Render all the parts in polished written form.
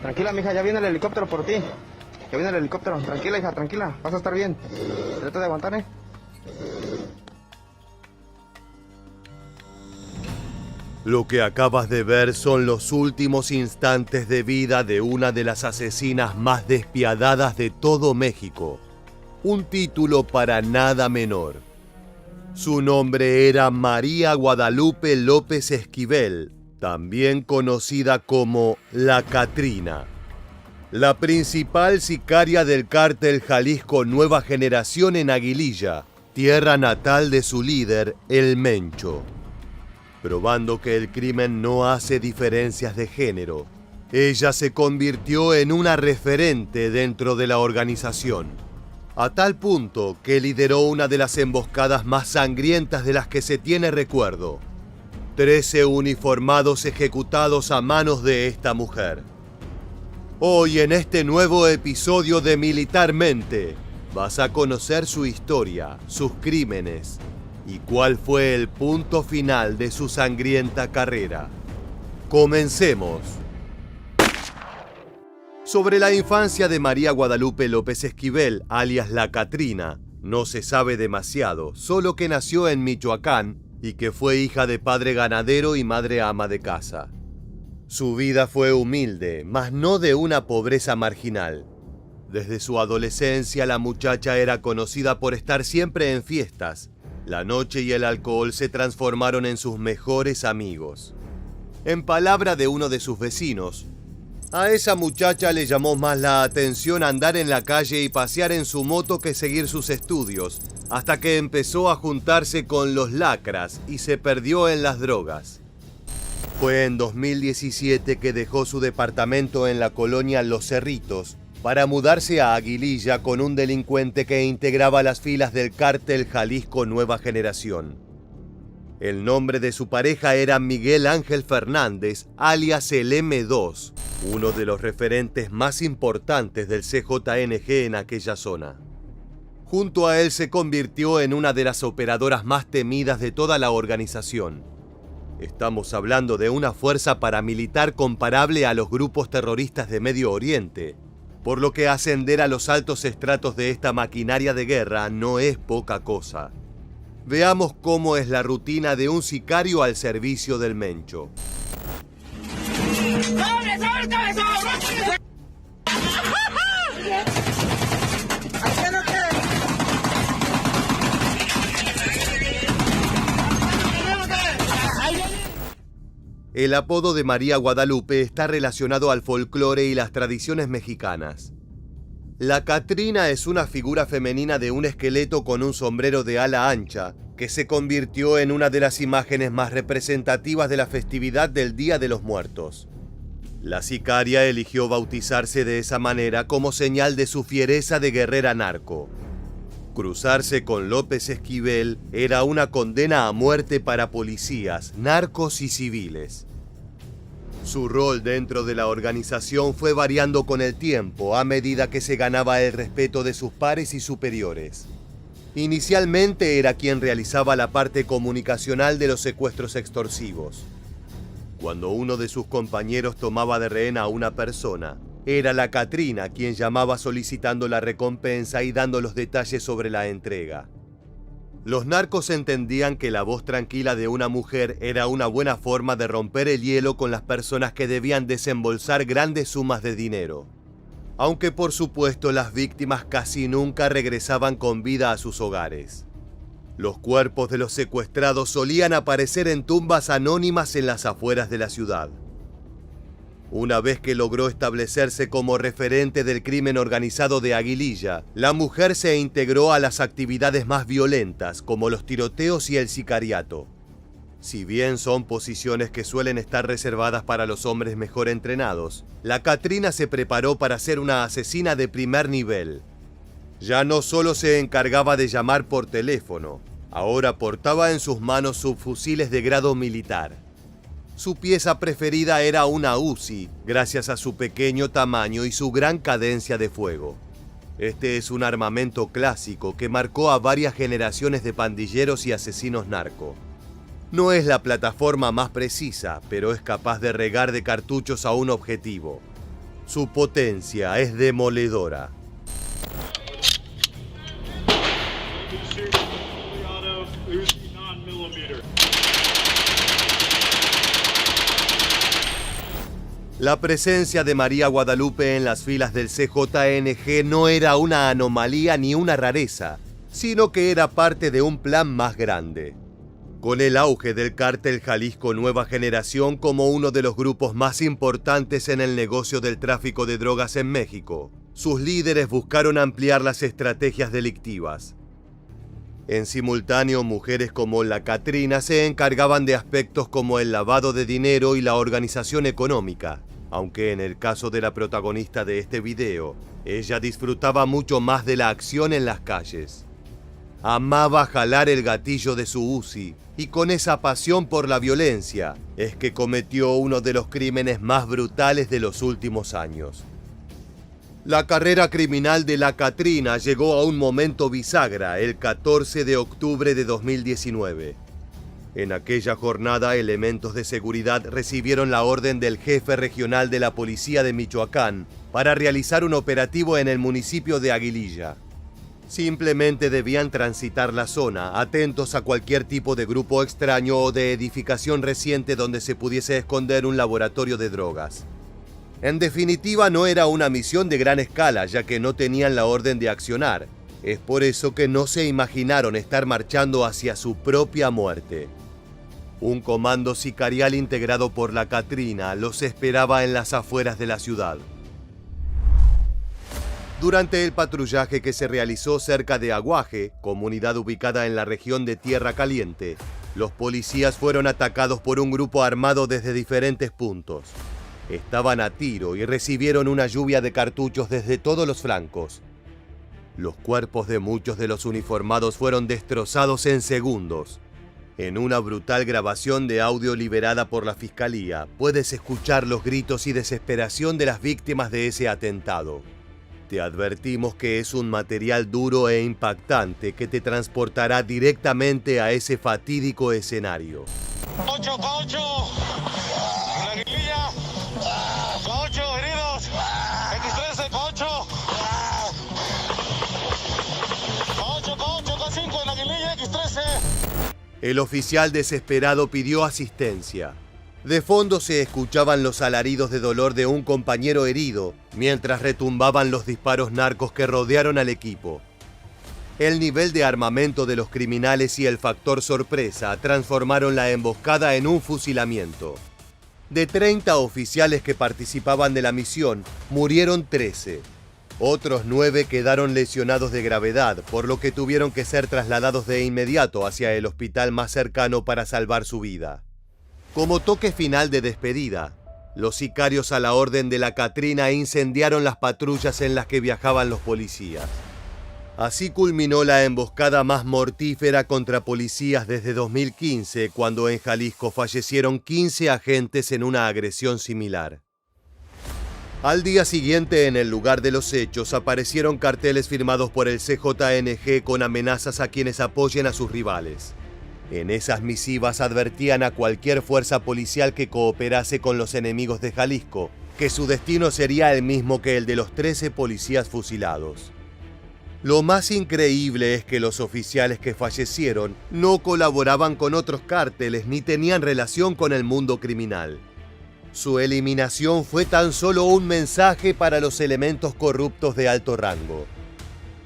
Tranquila, mija, ya viene el helicóptero por ti. Ya viene el helicóptero. Tranquila, hija, tranquila. Vas a estar bien. Trata de aguantar, ¿eh? Lo que acabas de ver son los últimos instantes de vida de una de las asesinas más despiadadas de todo México. Un título para nada menor. Su nombre era María Guadalupe López Esquivel, también conocida como La Catrina. La principal sicaria del cártel Jalisco Nueva Generación en Aguililla, tierra natal de su líder, el Mencho. Probando que el crimen no hace diferencias de género, ella se convirtió en una referente dentro de la organización, a tal punto que lideró una de las emboscadas más sangrientas de las que se tiene recuerdo. 13 uniformados ejecutados a manos de esta mujer. Hoy en este nuevo episodio de Militarmente, vas a conocer su historia, sus crímenes y cuál fue el punto final de su sangrienta carrera. Comencemos. Sobre la infancia de María Guadalupe López Esquivel, alias La Catrina, no se sabe demasiado, solo que nació en Michoacán y que fue hija de padre ganadero y madre ama de casa. Su vida fue humilde, mas no de una pobreza marginal. Desde su adolescencia la muchacha era conocida por estar siempre en fiestas. La noche y el alcohol se transformaron en sus mejores amigos. En palabra de uno de sus vecinos, a esa muchacha le llamó más la atención andar en la calle y pasear en su moto que seguir sus estudios, hasta que empezó a juntarse con los lacras y se perdió en las drogas. Fue en 2017 que dejó su departamento en la colonia Los Cerritos para mudarse a Aguililla con un delincuente que integraba las filas del cártel Jalisco Nueva Generación. El nombre de su pareja era Miguel Ángel Fernández, alias el M2, uno de los referentes más importantes del CJNG en aquella zona. Junto a él se convirtió en una de las operadoras más temidas de toda la organización. Estamos hablando de una fuerza paramilitar comparable a los grupos terroristas de Medio Oriente, por lo que ascender a los altos estratos de esta maquinaria de guerra no es poca cosa. Veamos cómo es la rutina de un sicario al servicio del Mencho. ¡Sobre, sobre, cabezón! El apodo de María Guadalupe está relacionado al folclore y las tradiciones mexicanas. La Catrina es una figura femenina de un esqueleto con un sombrero de ala ancha, que se convirtió en una de las imágenes más representativas de la festividad del Día de los Muertos. La sicaria eligió bautizarse de esa manera como señal de su fiereza de guerrera narco. Cruzarse con López Esquivel era una condena a muerte para policías, narcos y civiles. Su rol dentro de la organización fue variando con el tiempo a medida que se ganaba el respeto de sus pares y superiores. Inicialmente era quien realizaba la parte comunicacional de los secuestros extorsivos. Cuando uno de sus compañeros tomaba de rehén a una persona, era la Catrina quien llamaba solicitando la recompensa y dando los detalles sobre la entrega. Los narcos entendían que la voz tranquila de una mujer era una buena forma de romper el hielo con las personas que debían desembolsar grandes sumas de dinero. Aunque por supuesto las víctimas casi nunca regresaban con vida a sus hogares. Los cuerpos de los secuestrados solían aparecer en tumbas anónimas en las afueras de la ciudad. Una vez que logró establecerse como referente del crimen organizado de Aguililla, la mujer se integró a las actividades más violentas, como los tiroteos y el sicariato. Si bien son posiciones que suelen estar reservadas para los hombres mejor entrenados, la Catrina se preparó para ser una asesina de primer nivel. Ya no solo se encargaba de llamar por teléfono, ahora portaba en sus manos subfusiles de grado militar. Su pieza preferida era una Uzi, gracias a su pequeño tamaño y su gran cadencia de fuego. Este es un armamento clásico que marcó a varias generaciones de pandilleros y asesinos narco. No es la plataforma más precisa, pero es capaz de regar de cartuchos a un objetivo. Su potencia es demoledora. La presencia de María Guadalupe en las filas del CJNG no era una anomalía ni una rareza, sino que era parte de un plan más grande. Con el auge del cártel Jalisco Nueva Generación como uno de los grupos más importantes en el negocio del tráfico de drogas en México, sus líderes buscaron ampliar las estrategias delictivas. En simultáneo, mujeres como la Catrina se encargaban de aspectos como el lavado de dinero y la organización económica, aunque en el caso de la protagonista de este video, ella disfrutaba mucho más de la acción en las calles. Amaba jalar el gatillo de su Uzi, y con esa pasión por la violencia es que cometió uno de los crímenes más brutales de los últimos años. La carrera criminal de la Catrina llegó a un momento bisagra el 14 de octubre de 2019. En aquella jornada, elementos de seguridad recibieron la orden del jefe regional de la policía de Michoacán para realizar un operativo en el municipio de Aguililla. Simplemente debían transitar la zona, atentos a cualquier tipo de grupo extraño o de edificación reciente donde se pudiese esconder un laboratorio de drogas. En definitiva, no era una misión de gran escala, ya que no tenían la orden de accionar. Es por eso que no se imaginaron estar marchando hacia su propia muerte. Un comando sicarial integrado por la Catrina los esperaba en las afueras de la ciudad. Durante el patrullaje que se realizó cerca de Aguaje, comunidad ubicada en la región de Tierra Caliente, los policías fueron atacados por un grupo armado desde diferentes puntos. Estaban a tiro y recibieron una lluvia de cartuchos desde todos los flancos. Los cuerpos de muchos de los uniformados fueron destrozados en segundos. En una brutal grabación de audio liberada por la Fiscalía, puedes escuchar los gritos y desesperación de las víctimas de ese atentado. Te advertimos que es un material duro e impactante que te transportará directamente a ese fatídico escenario. ¡Paucho! ¡La Aguililla! ¡Paucho, heridos! ¡X13, Paucho! ¡Paucho, K5 en la Aguililla, X13! El oficial desesperado pidió asistencia. De fondo se escuchaban los alaridos de dolor de un compañero herido, mientras retumbaban los disparos narcos que rodearon al equipo. El nivel de armamento de los criminales y el factor sorpresa transformaron la emboscada en un fusilamiento. De 30 oficiales que participaban de la misión, murieron 13. Otros 9 quedaron lesionados de gravedad, por lo que tuvieron que ser trasladados de inmediato hacia el hospital más cercano para salvar su vida. Como toque final de despedida, los sicarios a la orden de la Catrina incendiaron las patrullas en las que viajaban los policías. Así culminó la emboscada más mortífera contra policías desde 2015, cuando en Jalisco fallecieron 15 agentes en una agresión similar. Al día siguiente, en el lugar de los hechos, aparecieron carteles firmados por el CJNG con amenazas a quienes apoyen a sus rivales. En esas misivas advertían a cualquier fuerza policial que cooperase con los enemigos de Jalisco, que su destino sería el mismo que el de los 13 policías fusilados. Lo más increíble es que los oficiales que fallecieron no colaboraban con otros cárteles ni tenían relación con el mundo criminal. Su eliminación fue tan solo un mensaje para los elementos corruptos de alto rango.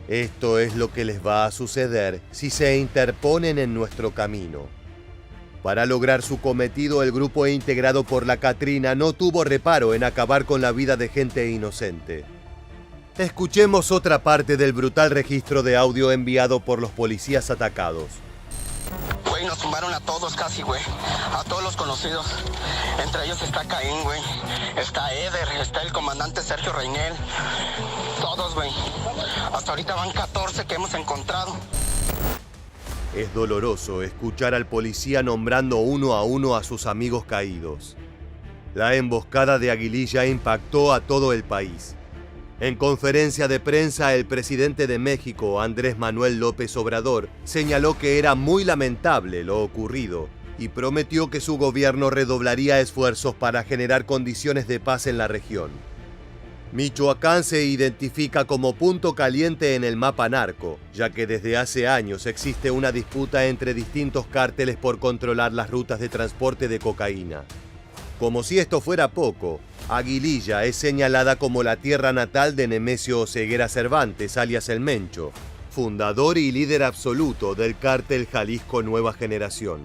Esto es lo que les va a suceder si se interponen en nuestro camino. Para lograr su cometido, el grupo integrado por la Catrina no tuvo reparo en acabar con la vida de gente inocente. Escuchemos otra parte del brutal registro de audio enviado por los policías atacados. Güey, nos tumbaron a todos casi, güey. A todos los conocidos. Entre ellos está Caín, güey. Está Eder, está el comandante Sergio Reinel. Todos, güey. Hasta ahorita van 14 que hemos encontrado. Es doloroso escuchar al policía nombrando uno a uno a sus amigos caídos. La emboscada de Aguililla impactó a todo el país. En conferencia de prensa, el presidente de México, Andrés Manuel López Obrador, señaló que era muy lamentable lo ocurrido y prometió que su gobierno redoblaría esfuerzos para generar condiciones de paz en la región. Michoacán se identifica como punto caliente en el mapa narco, ya que desde hace años existe una disputa entre distintos cárteles por controlar las rutas de transporte de cocaína. Como si esto fuera poco, Aguililla es señalada como la tierra natal de Nemesio Oseguera Cervantes, alias El Mencho, fundador y líder absoluto del cártel Jalisco Nueva Generación.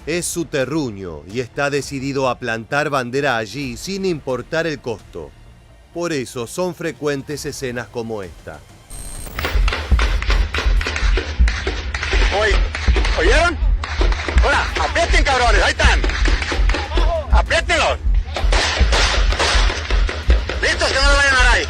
Es su terruño y está decidido a plantar bandera allí sin importar el costo. Por eso son frecuentes escenas como esta. ¿Oyeron? ¡Hola! ¡Aprieten, cabrones! ¡Ahí están! ¡Apriétenlos! ¡Listos, que no lo vayan a dar ahí!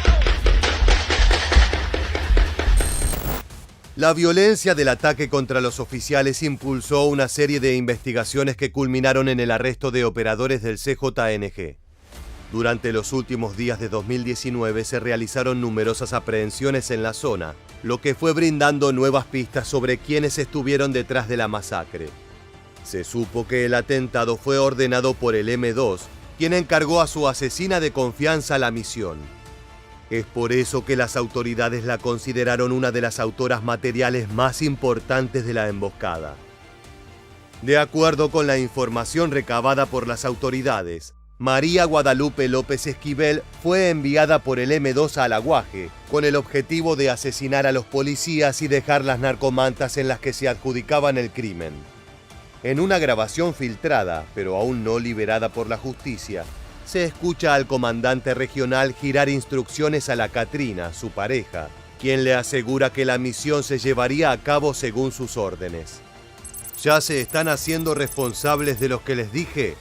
La violencia del ataque contra los oficiales impulsó una serie de investigaciones que culminaron en el arresto de operadores del CJNG. Durante los últimos días de 2019 se realizaron numerosas aprehensiones en la zona, lo que fue brindando nuevas pistas sobre quiénes estuvieron detrás de la masacre. Se supo que el atentado fue ordenado por el M2, quien encargó a su asesina de confianza la misión. Es por eso que las autoridades la consideraron una de las autoras materiales más importantes de la emboscada. De acuerdo con la información recabada por las autoridades, María Guadalupe López Esquivel fue enviada por el M2 a Alaguaje con el objetivo de asesinar a los policías y dejar las narcomantas en las que se adjudicaban el crimen. En una grabación filtrada, pero aún no liberada por la justicia, se escucha al comandante regional girar instrucciones a la Catrina, su pareja, quien le asegura que la misión se llevaría a cabo según sus órdenes. ¿Ya se están haciendo responsables de los que les dije?,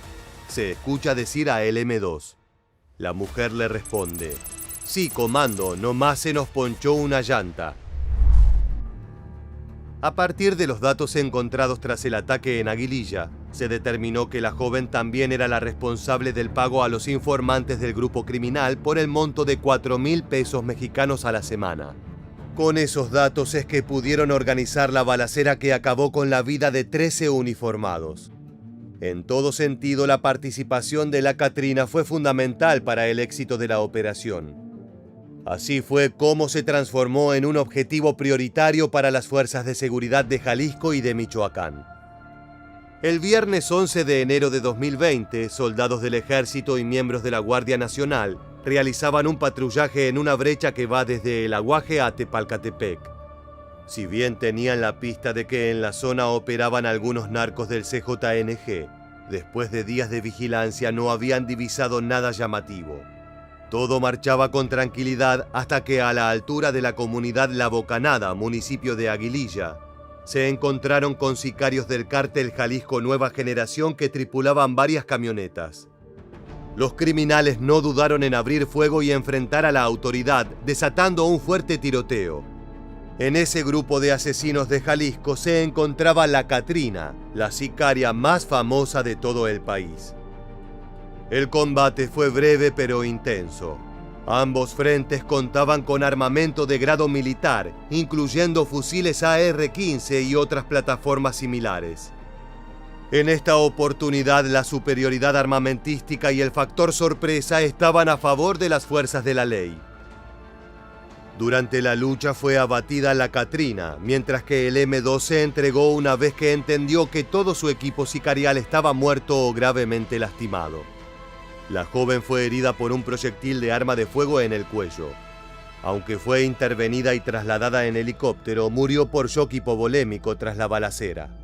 se escucha decir a el M2. La mujer le responde: sí, comando, nomás se nos ponchó una llanta. A partir de los datos encontrados tras el ataque en Aguililla, se determinó que la joven también era la responsable del pago a los informantes del grupo criminal por el monto de 4.000 pesos mexicanos a la semana. Con esos datos es que pudieron organizar la balacera que acabó con la vida de 13 uniformados. En todo sentido, la participación de la Catrina fue fundamental para el éxito de la operación. Así fue como se transformó en un objetivo prioritario para las fuerzas de seguridad de Jalisco y de Michoacán. El viernes 11 de enero de 2020, soldados del Ejército y miembros de la Guardia Nacional realizaban un patrullaje en una brecha que va desde El Aguaje a Tepalcatepec. Si bien tenían la pista de que en la zona operaban algunos narcos del CJNG, después de días de vigilancia no habían divisado nada llamativo. Todo marchaba con tranquilidad hasta que a la altura de la comunidad La Bocanada, municipio de Aguililla, se encontraron con sicarios del cártel Jalisco Nueva Generación que tripulaban varias camionetas. Los criminales no dudaron en abrir fuego y enfrentar a la autoridad, desatando un fuerte tiroteo. En ese grupo de asesinos de Jalisco se encontraba la Catrina, la sicaria más famosa de todo el país. El combate fue breve pero intenso. Ambos frentes contaban con armamento de grado militar, incluyendo fusiles AR-15 y otras plataformas similares. En esta oportunidad, la superioridad armamentística y el factor sorpresa estaban a favor de las fuerzas de la ley. Durante la lucha fue abatida la Catrina, mientras que el M2 se entregó una vez que entendió que todo su equipo sicarial estaba muerto o gravemente lastimado. La joven fue herida por un proyectil de arma de fuego en el cuello. Aunque fue intervenida y trasladada en helicóptero, murió por shock hipovolémico tras la balacera.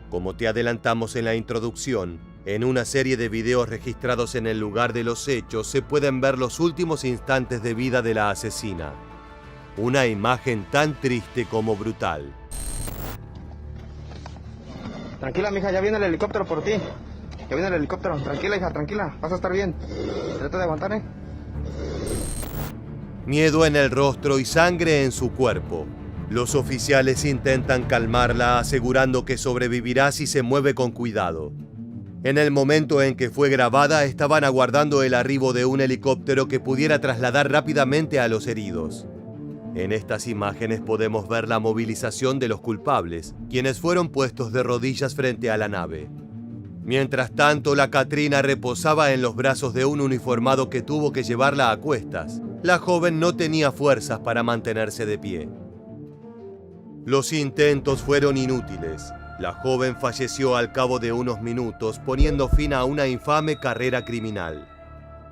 Como te adelantamos en la introducción, en una serie de videos registrados en el lugar de los hechos se pueden ver los últimos instantes de vida de la asesina. Una imagen tan triste como brutal. Tranquila, mija, ya viene el helicóptero por ti. Ya viene el helicóptero. Tranquila, hija, tranquila. Vas a estar bien. Trata de aguantar, ¿eh? Miedo en el rostro y sangre en su cuerpo. Los oficiales intentan calmarla, asegurando que sobrevivirá si se mueve con cuidado. En el momento en que fue grabada, estaban aguardando el arribo de un helicóptero que pudiera trasladar rápidamente a los heridos. En estas imágenes podemos ver la movilización de los culpables, quienes fueron puestos de rodillas frente a la nave. Mientras tanto, la Katrina reposaba en los brazos de un uniformado que tuvo que llevarla a cuestas. La joven no tenía fuerzas para mantenerse de pie. Los intentos fueron inútiles. La joven falleció al cabo de unos minutos, poniendo fin a una infame carrera criminal.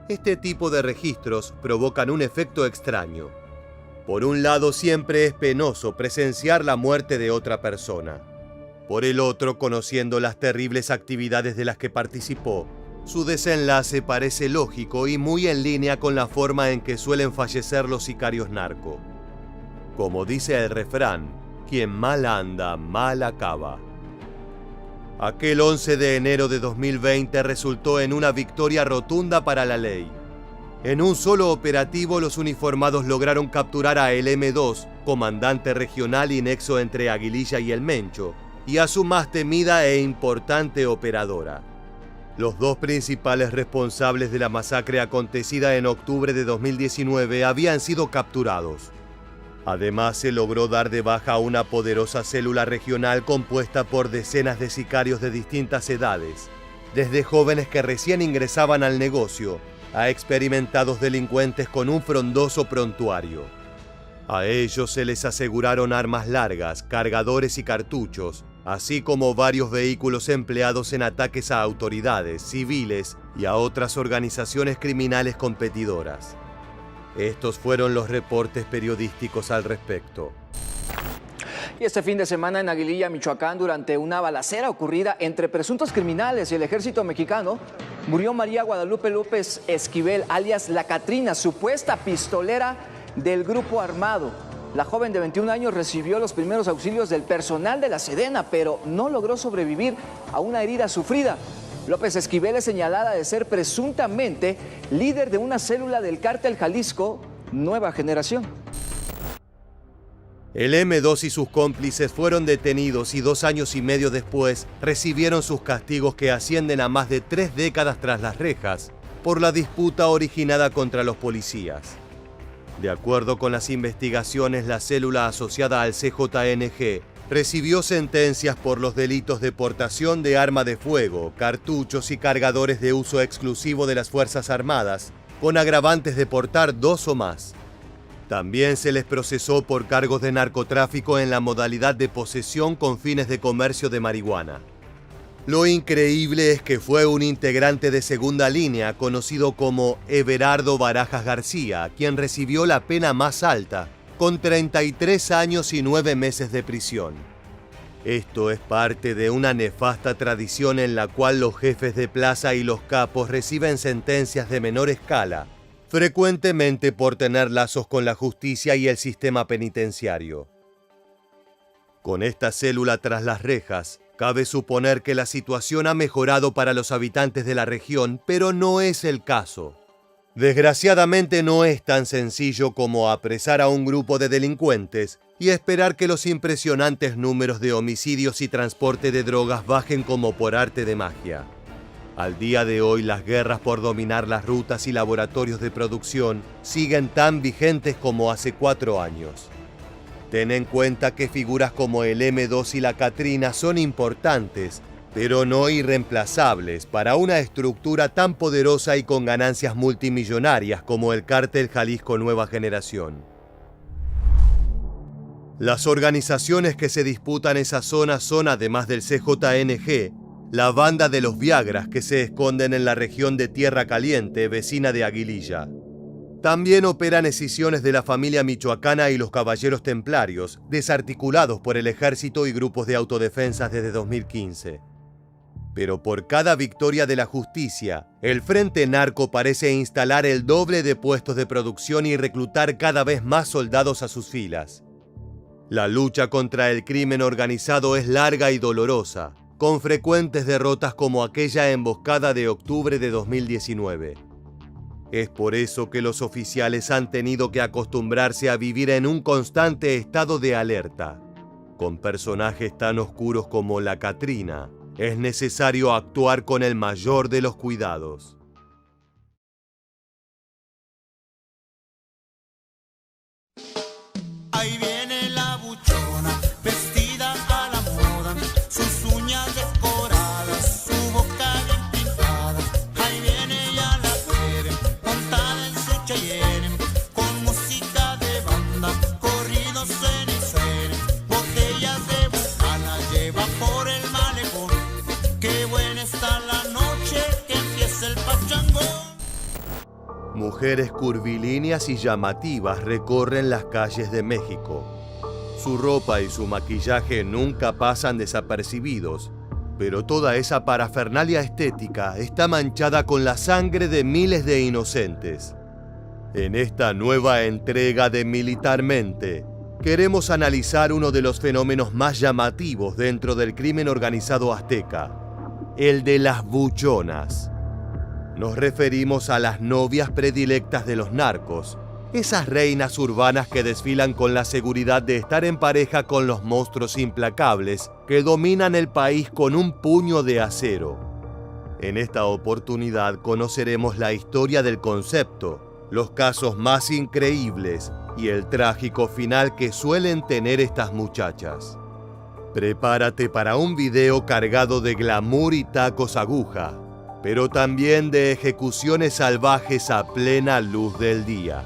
Este tipo de registros provocan un efecto extraño. Por un lado, siempre es penoso presenciar la muerte de otra persona. Por el otro, conociendo las terribles actividades de las que participó, su desenlace parece lógico y muy en línea con la forma en que suelen fallecer los sicarios narco. Como dice el refrán, quien mal anda, mal acaba. Aquel 11 de enero de 2020 resultó en una victoria rotunda para la ley. En un solo operativo, los uniformados lograron capturar a el M2, comandante regional y nexo entre Aguililla y El Mencho, y a su más temida e importante operadora. Los dos principales responsables de la masacre acontecida en octubre de 2019 habían sido capturados. Además, se logró dar de baja a una poderosa célula regional compuesta por decenas de sicarios de distintas edades, desde jóvenes que recién ingresaban al negocio a experimentados delincuentes con un frondoso prontuario. A ellos se les aseguraron armas largas, cargadores y cartuchos, así como varios vehículos empleados en ataques a autoridades, civiles y a otras organizaciones criminales competidoras. Estos fueron los reportes periodísticos al respecto. Y este fin de semana en Aguililla, Michoacán, durante una balacera ocurrida entre presuntos criminales y el ejército mexicano, murió María Guadalupe López Esquivel, alias La Katrina, supuesta pistolera del grupo armado. La joven de 21 años recibió los primeros auxilios del personal de la Sedena, pero no logró sobrevivir a una herida sufrida. López Esquivel es señalada de ser presuntamente líder de una célula del cártel Jalisco Nueva Generación. El M2 y sus cómplices fueron detenidos y 2 años y medio después recibieron sus castigos que ascienden a más de 3 décadas tras las rejas por la disputa originada contra los policías. De acuerdo con las investigaciones, la célula asociada al CJNG recibió sentencias por los delitos de portación de arma de fuego, cartuchos y cargadores de uso exclusivo de las Fuerzas Armadas, con agravantes de portar 2 o más. También se les procesó por cargos de narcotráfico en la modalidad de posesión con fines de comercio de marihuana. Lo increíble es que fue un integrante de segunda línea conocido como Everardo Barajas García, quien recibió la pena más alta, con 33 años y 9 meses de prisión. Esto es parte de una nefasta tradición en la cual los jefes de plaza y los capos reciben sentencias de menor escala, frecuentemente por tener lazos con la justicia y el sistema penitenciario. Con esta célula tras las rejas, cabe suponer que la situación ha mejorado para los habitantes de la región, pero no es el caso. Desgraciadamente no es tan sencillo como apresar a un grupo de delincuentes y esperar que los impresionantes números de homicidios y transporte de drogas bajen como por arte de magia. Al día de hoy, las guerras por dominar las rutas y laboratorios de producción siguen tan vigentes como hace 4 años. Ten en cuenta que figuras como el M2 y la Katrina son importantes, pero no irreemplazables para una estructura tan poderosa y con ganancias multimillonarias como el cártel Jalisco Nueva Generación. Las organizaciones que se disputan esa zona son, además del CJNG, la banda de los Viagras, que se esconden en la región de Tierra Caliente, vecina de Aguililla. También operan escisiones de la familia michoacana y los Caballeros Templarios, desarticulados por el ejército y grupos de autodefensas desde 2015. Pero por cada victoria de la justicia, el Frente Narco parece instalar el doble de puestos de producción y reclutar cada vez más soldados a sus filas. La lucha contra el crimen organizado es larga y dolorosa, con frecuentes derrotas como aquella emboscada de octubre de 2019. Es por eso que los oficiales han tenido que acostumbrarse a vivir en un constante estado de alerta. Con personajes tan oscuros como la Katrina, es necesario actuar con el mayor de los cuidados. Ahí viene la buchona, vestida a la moda, sus uñas decoradas, su boca se llenen con música de banda, corridos en y suenen, botellas de bucana lleva por el malecón. Qué buena está la noche, que empieza el pachangón. Mujeres curvilíneas y llamativas recorren las calles de México. Su ropa y su maquillaje nunca pasan desapercibidos, pero toda esa parafernalia estética está manchada con la sangre de miles de inocentes. En esta nueva entrega de Militarmente, queremos analizar uno de los fenómenos más llamativos dentro del crimen organizado azteca, el de las buchonas. Nos referimos a las novias predilectas de los narcos, esas reinas urbanas que desfilan con la seguridad de estar en pareja con los monstruos implacables que dominan el país con un puño de acero. En esta oportunidad conoceremos la historia del concepto, los casos más increíbles y el trágico final que suelen tener estas muchachas. Prepárate para un video cargado de glamour y tacos aguja, pero también de ejecuciones salvajes a plena luz del día.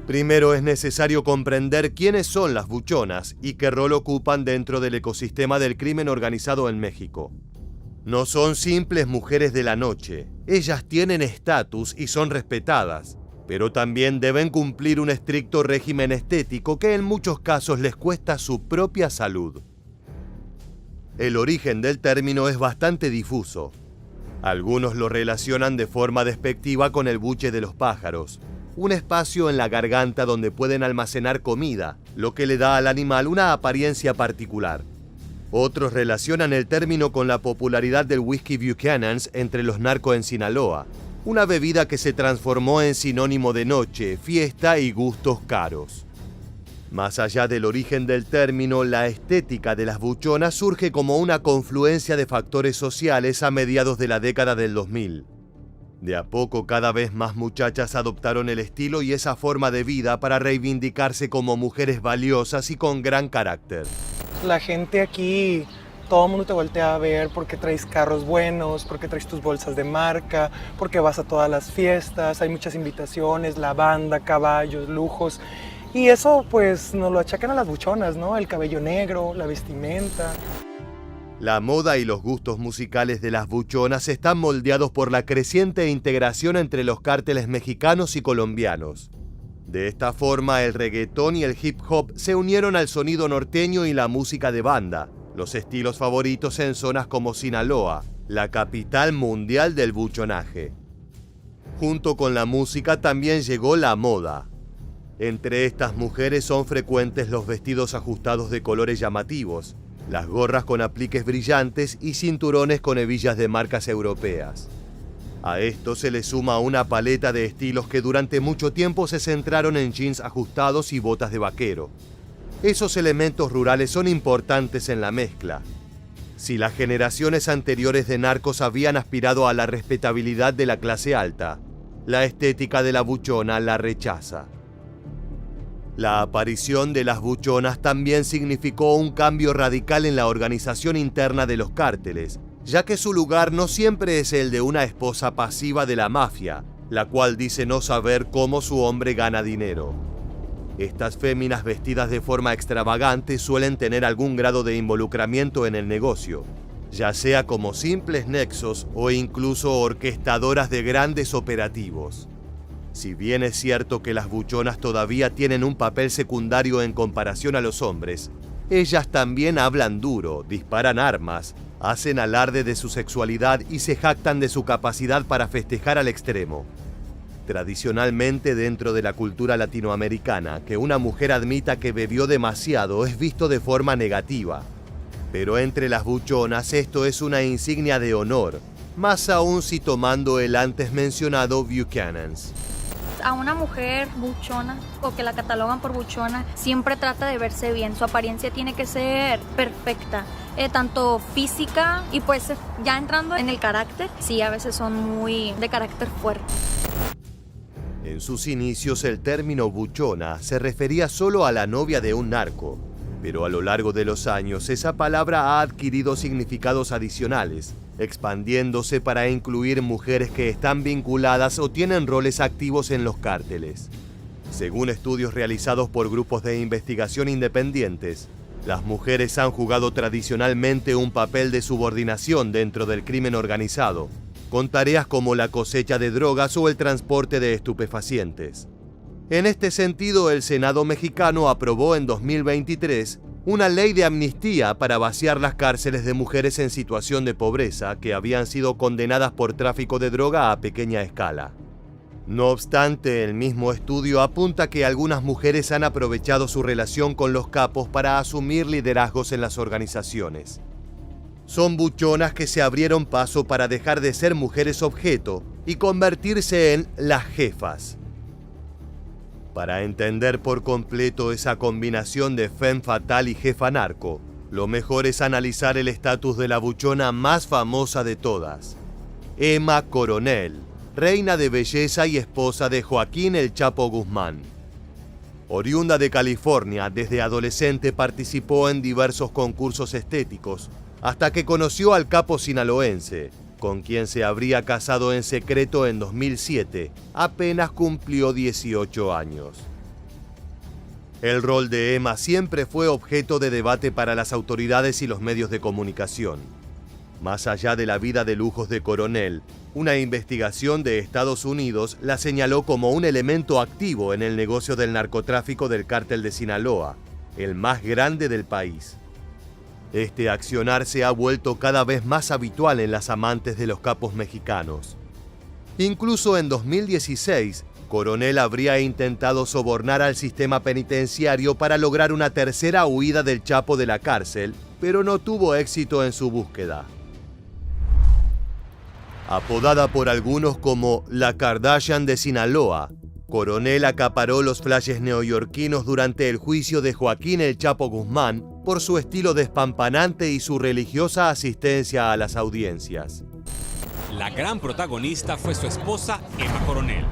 Primero es necesario comprender quiénes son las buchonas y qué rol ocupan dentro del ecosistema del crimen organizado en México. No son simples mujeres de la noche, ellas tienen estatus y son respetadas, pero también deben cumplir un estricto régimen estético que en muchos casos les cuesta su propia salud. El origen del término es bastante difuso. Algunos lo relacionan de forma despectiva con el buche de los pájaros, un espacio en la garganta donde pueden almacenar comida, lo que le da al animal una apariencia particular. Otros relacionan el término con la popularidad del whisky Buchanan's entre los narcos en Sinaloa, una bebida que se transformó en sinónimo de noche, fiesta y gustos caros. Más allá del origen del término, la estética de las buchonas surge como una confluencia de factores sociales a mediados de la década del 2000. De a poco cada vez más muchachas adoptaron el estilo y esa forma de vida para reivindicarse como mujeres valiosas y con gran carácter. La gente aquí, todo el mundo te voltea a ver porque traes carros buenos, porque traes tus bolsas de marca, porque vas a todas las fiestas, hay muchas invitaciones, la banda, caballos, lujos. Y eso pues nos lo achacan a las buchonas, ¿no? El cabello negro, la vestimenta. La moda y los gustos musicales de las buchonas están moldeados por la creciente integración entre los cárteles mexicanos y colombianos. De esta forma, el reggaetón y el hip hop se unieron al sonido norteño y la música de banda, los estilos favoritos en zonas como Sinaloa, la capital mundial del buchonaje. Junto con la música también llegó la moda. Entre estas mujeres son frecuentes los vestidos ajustados de colores llamativos, las gorras con apliques brillantes y cinturones con hebillas de marcas europeas. A esto se le suma una paleta de estilos que durante mucho tiempo se centraron en jeans ajustados y botas de vaquero. Esos elementos rurales son importantes en la mezcla. Si las generaciones anteriores de narcos habían aspirado a la respetabilidad de la clase alta, la estética de la buchona la rechaza. La aparición de las buchonas también significó un cambio radical en la organización interna de los cárteles, ya que su lugar no siempre es el de una esposa pasiva de la mafia, la cual dice no saber cómo su hombre gana dinero. Estas féminas vestidas de forma extravagante suelen tener algún grado de involucramiento en el negocio, ya sea como simples nexos o incluso orquestadoras de grandes operativos. Si bien es cierto que las buchonas todavía tienen un papel secundario en comparación a los hombres, ellas también hablan duro, disparan armas, hacen alarde de su sexualidad y se jactan de su capacidad para festejar al extremo. Tradicionalmente dentro de la cultura latinoamericana, que una mujer admita que bebió demasiado es visto de forma negativa. Pero entre las buchonas esto es una insignia de honor, más aún si tomando el antes mencionado Buchanan's. A una mujer buchona o que la catalogan por buchona siempre trata de verse bien, su apariencia tiene que ser perfecta, tanto física y pues ya entrando en el carácter, sí, a veces son muy de carácter fuerte. En sus inicios el término buchona se refería solo a la novia de un narco, pero a lo largo de los años esa palabra ha adquirido significados adicionales, expandiéndose para incluir mujeres que están vinculadas o tienen roles activos en los cárteles. Según estudios realizados por grupos de investigación independientes, las mujeres han jugado tradicionalmente un papel de subordinación dentro del crimen organizado, con tareas como la cosecha de drogas o el transporte de estupefacientes. En este sentido, el Senado mexicano aprobó en 2023 una ley de amnistía para vaciar las cárceles de mujeres en situación de pobreza que habían sido condenadas por tráfico de droga a pequeña escala. No obstante, el mismo estudio apunta que algunas mujeres han aprovechado su relación con los capos para asumir liderazgos en las organizaciones. Son buchonas que se abrieron paso para dejar de ser mujeres objeto y convertirse en las jefas. Para entender por completo esa combinación de femme fatale y jefa narco, lo mejor es analizar el estatus de la buchona más famosa de todas, Emma Coronel, reina de belleza y esposa de Joaquín El Chapo Guzmán. Oriunda de California, desde adolescente participó en diversos concursos estéticos, hasta que conoció al capo sinaloense, con quien se habría casado en secreto en 2007, apenas cumplió 18 años. El rol de Emma siempre fue objeto de debate para las autoridades y los medios de comunicación. Más allá de la vida de lujos de Coronel, una investigación de Estados Unidos la señaló como un elemento activo en el negocio del narcotráfico del cártel de Sinaloa, el más grande del país. Este accionar se ha vuelto cada vez más habitual en las amantes de los capos mexicanos. Incluso en 2016, Coronel habría intentado sobornar al sistema penitenciario para lograr una tercera huida del Chapo de la cárcel, pero no tuvo éxito en su búsqueda. Apodada por algunos como la Kardashian de Sinaloa, Coronel acaparó los flashes neoyorquinos durante el juicio de Joaquín El Chapo Guzmán por su estilo despampanante y su religiosa asistencia a las audiencias. La gran protagonista fue su esposa Emma Coronel,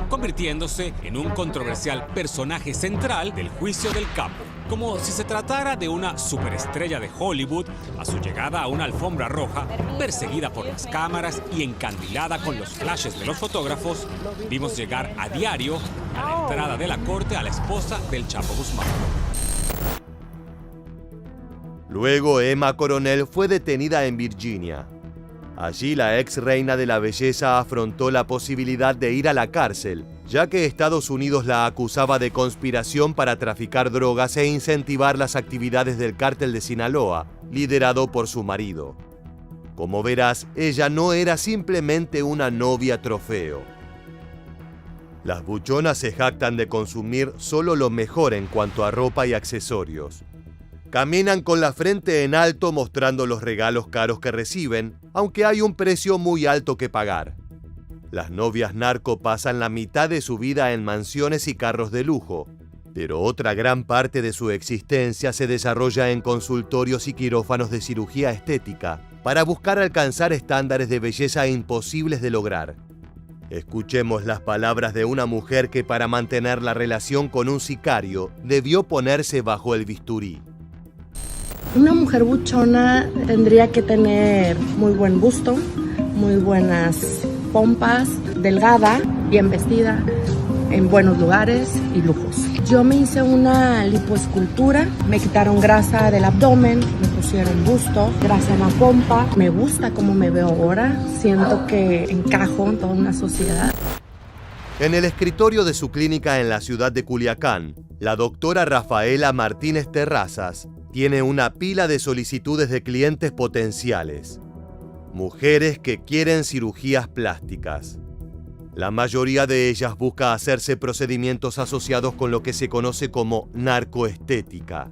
convirtiéndose en un controversial personaje central del juicio del capo, como si se tratara de una superestrella de Hollywood a su llegada a una alfombra roja, perseguida por las cámaras y encandilada con los flashes de los fotógrafos. Vimos llegar a diario a la entrada de la corte a la esposa del Chapo Guzmán. Luego Emma Coronel fue detenida en Virginia. Allí la ex reina de la belleza afrontó la posibilidad de ir a la cárcel, ya que Estados Unidos la acusaba de conspiración para traficar drogas e incentivar las actividades del cártel de Sinaloa, liderado por su marido. Como verás, ella no era simplemente una novia trofeo. Las buchonas se jactan de consumir solo lo mejor en cuanto a ropa y accesorios. Caminan con la frente en alto mostrando los regalos caros que reciben, aunque hay un precio muy alto que pagar. Las novias narco pasan la mitad de su vida en mansiones y carros de lujo, pero otra gran parte de su existencia se desarrolla en consultorios y quirófanos de cirugía estética para buscar alcanzar estándares de belleza imposibles de lograr. Escuchemos las palabras de una mujer que para mantener la relación con un sicario debió ponerse bajo el bisturí. Una mujer buchona tendría que tener muy buen busto, muy buenas pompas, delgada, bien vestida, en buenos lugares y lujos. Yo me hice una lipoescultura, me quitaron grasa del abdomen, me pusieron busto, grasa en la pompa. Me gusta cómo me veo ahora, siento que encajo en toda una sociedad. En el escritorio de su clínica en la ciudad de Culiacán, la doctora Rafaela Martínez Terrazas tiene una pila de solicitudes de clientes potenciales. Mujeres que quieren cirugías plásticas. La mayoría de ellas busca hacerse procedimientos asociados con lo que se conoce como narcoestética.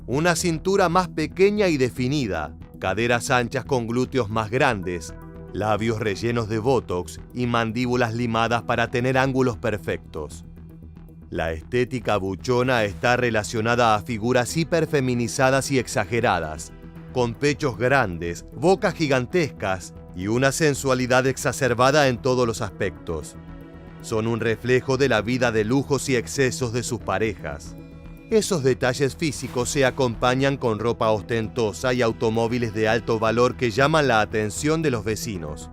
Una cintura más pequeña y definida, caderas anchas con glúteos más grandes, labios rellenos de botox y mandíbulas limadas para tener ángulos perfectos. La estética buchona está relacionada a figuras hiperfeminizadas y exageradas, con pechos grandes, bocas gigantescas y una sensualidad exacerbada en todos los aspectos. Son un reflejo de la vida de lujos y excesos de sus parejas. Esos detalles físicos se acompañan con ropa ostentosa y automóviles de alto valor que llaman la atención de los vecinos.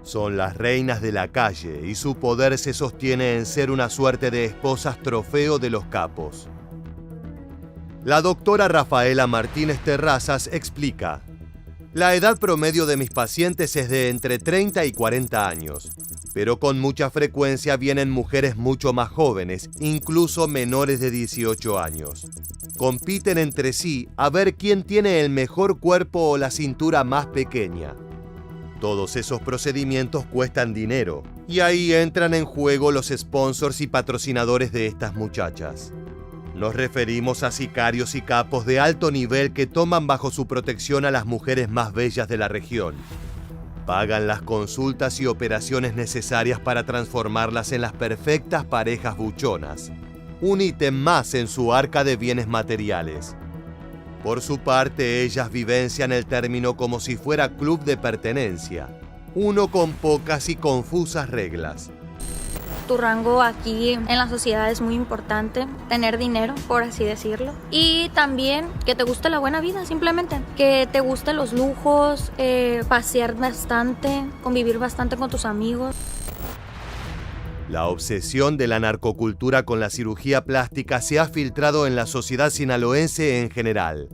Son las reinas de la calle y su poder se sostiene en ser una suerte de esposas trofeo de los capos. La doctora Rafaela Martínez Terrazas explica: la edad promedio de mis pacientes es de entre 30 y 40 años, pero con mucha frecuencia vienen mujeres mucho más jóvenes, incluso menores de 18 años. Compiten entre sí a ver quién tiene el mejor cuerpo o la cintura más pequeña. Todos esos procedimientos cuestan dinero, y ahí entran en juego los sponsors y patrocinadores de estas muchachas. Nos referimos a sicarios y capos de alto nivel que toman bajo su protección a las mujeres más bellas de la región. Pagan las consultas y operaciones necesarias para transformarlas en las perfectas parejas buchonas, un ítem más en su arca de bienes materiales. Por su parte, ellas vivencian el término como si fuera club de pertenencia, uno con pocas y confusas reglas. Tu rango aquí en la sociedad es muy importante, tener dinero, por así decirlo. Y también que te guste la buena vida, simplemente. Que te gusten los lujos, pasear bastante, convivir bastante con tus amigos. La obsesión de la narcocultura con la cirugía plástica se ha filtrado en la sociedad sinaloense en general.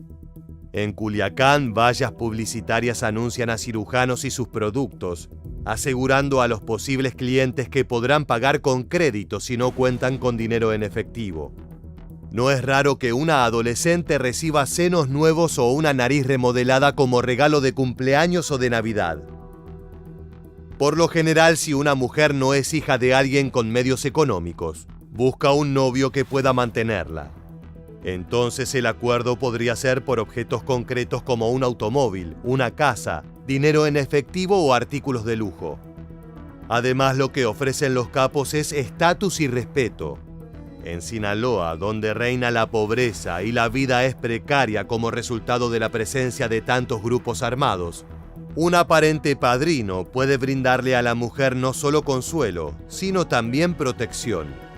En Culiacán, vallas publicitarias anuncian a cirujanos y sus productos, asegurando a los posibles clientes que podrán pagar con crédito si no cuentan con dinero en efectivo. No es raro que una adolescente reciba senos nuevos o una nariz remodelada como regalo de cumpleaños o de Navidad. Por lo general, si una mujer no es hija de alguien con medios económicos, busca un novio que pueda mantenerla. Entonces el acuerdo podría ser por objetos concretos como un automóvil, una casa, dinero en efectivo o artículos de lujo. Además, lo que ofrecen los capos es estatus y respeto. En Sinaloa, donde reina la pobreza y la vida es precaria como resultado de la presencia de tantos grupos armados, un aparente padrino puede brindarle a la mujer no solo consuelo, sino también protección.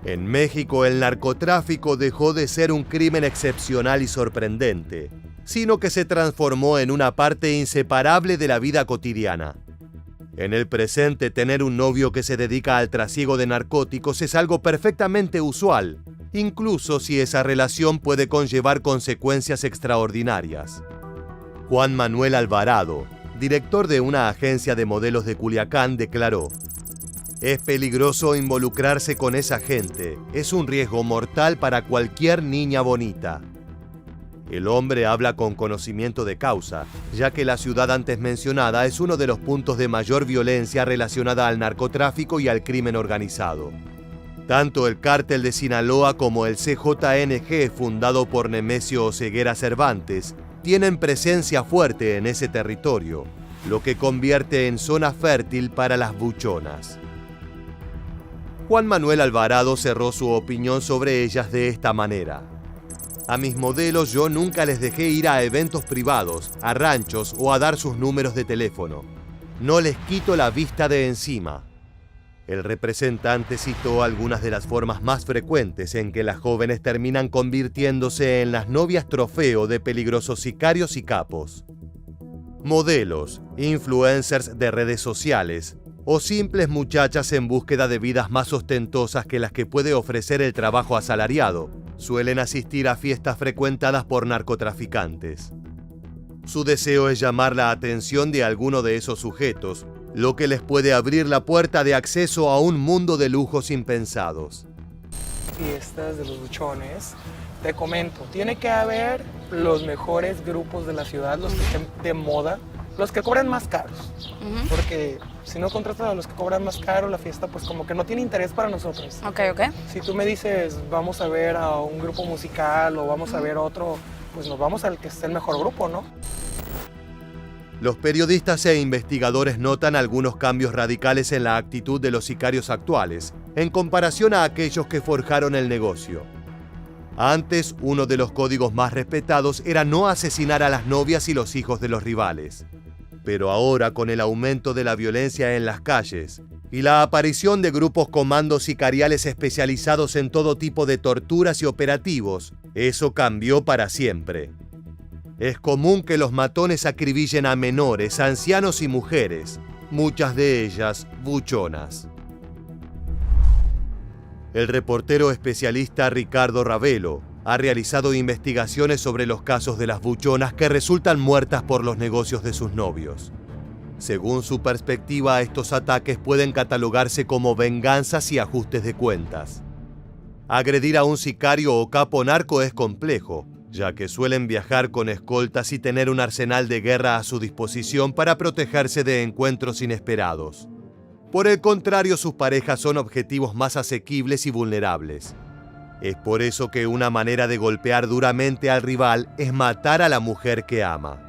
En México, el narcotráfico dejó de ser un crimen excepcional y sorprendente, sino que se transformó en una parte inseparable de la vida cotidiana. En el presente, tener un novio que se dedica al trasiego de narcóticos es algo perfectamente usual, incluso si esa relación puede conllevar consecuencias extraordinarias. Juan Manuel Alvarado, director de una agencia de modelos de Culiacán, declaró: es peligroso involucrarse con esa gente, es un riesgo mortal para cualquier niña bonita. El hombre habla con conocimiento de causa, ya que la ciudad antes mencionada es uno de los puntos de mayor violencia relacionada al narcotráfico y al crimen organizado. Tanto el cártel de Sinaloa como el CJNG, fundado por Nemesio Oseguera Cervantes, tienen presencia fuerte en ese territorio, lo que convierte en zona fértil para las buchonas. Juan Manuel Alvarado cerró su opinión sobre ellas de esta manera: a mis modelos yo nunca les dejé ir a eventos privados, a ranchos o a dar sus números de teléfono. No les quito la vista de encima. El representante citó algunas de las formas más frecuentes en que las jóvenes terminan convirtiéndose en las novias trofeo de peligrosos sicarios y capos. Modelos, influencers de redes sociales o simples muchachas en búsqueda de vidas más ostentosas que las que puede ofrecer el trabajo asalariado, suelen asistir a fiestas frecuentadas por narcotraficantes. Su deseo es llamar la atención de alguno de esos sujetos, lo que les puede abrir la puerta de acceso a un mundo de lujos impensados. Fiestas de los buchones, te comento, tiene que haber los mejores grupos de la ciudad, los que estén de moda, los que cobran más caros, porque si no contratas a los que cobran más caro, la fiesta pues como que no tiene interés para nosotros. Ok. Si tú me dices, vamos a ver a un grupo musical o vamos a ver otro, pues nos vamos al que esté el mejor grupo, ¿no? Los periodistas e investigadores notan algunos cambios radicales en la actitud de los sicarios actuales, en comparación a aquellos que forjaron el negocio. Antes, uno de los códigos más respetados era no asesinar a las novias y los hijos de los rivales. Pero ahora, con el aumento de la violencia en las calles y la aparición de grupos comandos sicariales especializados en todo tipo de torturas y operativos, eso cambió para siempre. Es común que los matones acribillen a menores, ancianos y mujeres, muchas de ellas buchonas. El reportero especialista Ricardo Ravelo ha realizado investigaciones sobre los casos de las buchonas que resultan muertas por los negocios de sus novios. Según su perspectiva, estos ataques pueden catalogarse como venganzas y ajustes de cuentas. Agredir a un sicario o capo narco es complejo, ya que suelen viajar con escoltas y tener un arsenal de guerra a su disposición para protegerse de encuentros inesperados. Por el contrario, sus parejas son objetivos más asequibles y vulnerables. Es por eso que una manera de golpear duramente al rival es matar a la mujer que ama.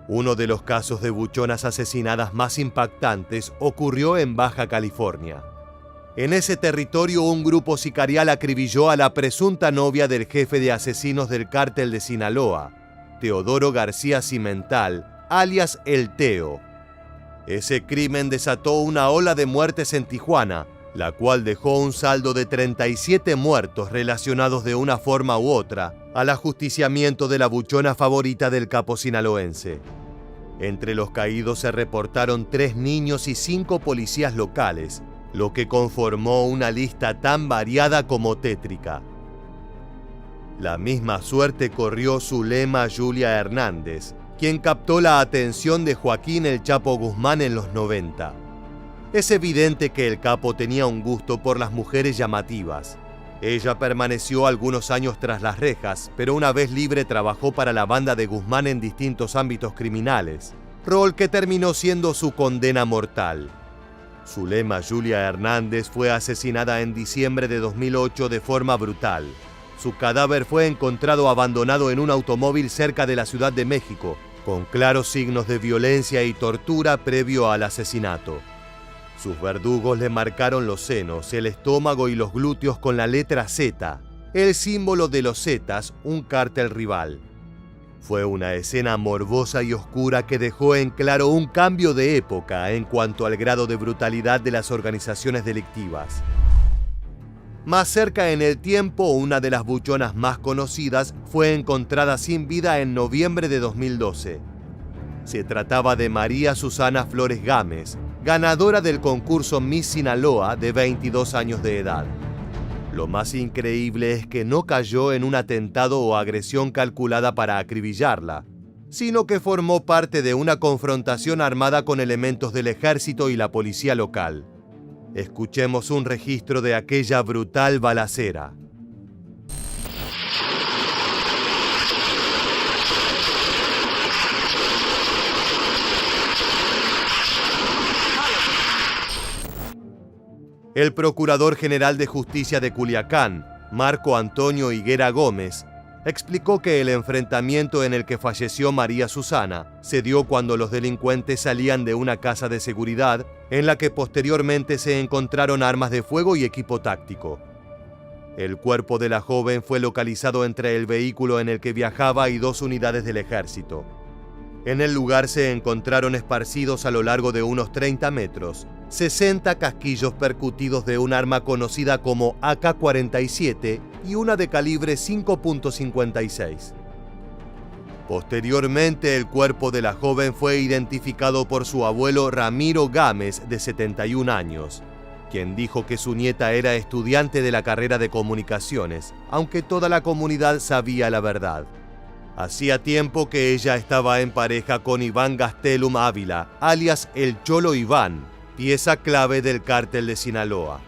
Uno de los casos de buchonas asesinadas más impactantes ocurrió en Baja California. En ese territorio, un grupo sicarial acribilló a la presunta novia del jefe de asesinos del cártel de Sinaloa, Teodoro García Cimental, alias El Teo. Ese crimen desató una ola de muertes en Tijuana, la cual dejó un saldo de 37 muertos relacionados de una forma u otra al ajusticiamiento de la buchona favorita del capo sinaloense. Entre los caídos se reportaron 3 niños y 5 policías locales, lo que conformó una lista tan variada como tétrica. La misma suerte corrió Zulema Julia Hernández, quien captó la atención de Joaquín El Chapo Guzmán en los 90. Es evidente que el capo tenía un gusto por las mujeres llamativas. Ella permaneció algunos años tras las rejas, pero una vez libre trabajó para la banda de Guzmán en distintos ámbitos criminales, rol que terminó siendo su condena mortal. Zulema Julia Hernández fue asesinada en diciembre de 2008 de forma brutal. Su cadáver fue encontrado abandonado en un automóvil cerca de la Ciudad de México, con claros signos de violencia y tortura previo al asesinato. Sus verdugos le marcaron los senos, el estómago y los glúteos con la letra Z, el símbolo de los Zetas, un cártel rival. Fue una escena morbosa y oscura que dejó en claro un cambio de época en cuanto al grado de brutalidad de las organizaciones delictivas. Más cerca en el tiempo, una de las buchonas más conocidas fue encontrada sin vida en noviembre de 2012. Se trataba de María Susana Flores Gámez, ganadora del concurso Miss Sinaloa de 22 años de edad. Lo más increíble es que no cayó en un atentado o agresión calculada para acribillarla, sino que formó parte de una confrontación armada con elementos del ejército y la policía local. Escuchemos un registro de aquella brutal balacera. El Procurador General de Justicia de Culiacán, Marco Antonio Higuera Gómez, explicó que el enfrentamiento en el que falleció María Susana se dio cuando los delincuentes salían de una casa de seguridad en la que posteriormente se encontraron armas de fuego y equipo táctico. El cuerpo de la joven fue localizado entre el vehículo en el que viajaba y 2 unidades del ejército. En el lugar se encontraron esparcidos a lo largo de unos 30 metros 60 casquillos percutidos de un arma conocida como AK-47 y una de calibre 5.56. Posteriormente, el cuerpo de la joven fue identificado por su abuelo Ramiro Gámez, de 71 años, quien dijo que su nieta era estudiante de la carrera de comunicaciones, aunque toda la comunidad sabía la verdad. Hacía tiempo que ella estaba en pareja con Iván Gastelum Ávila, alias El Cholo Iván, pieza clave del cártel de Sinaloa.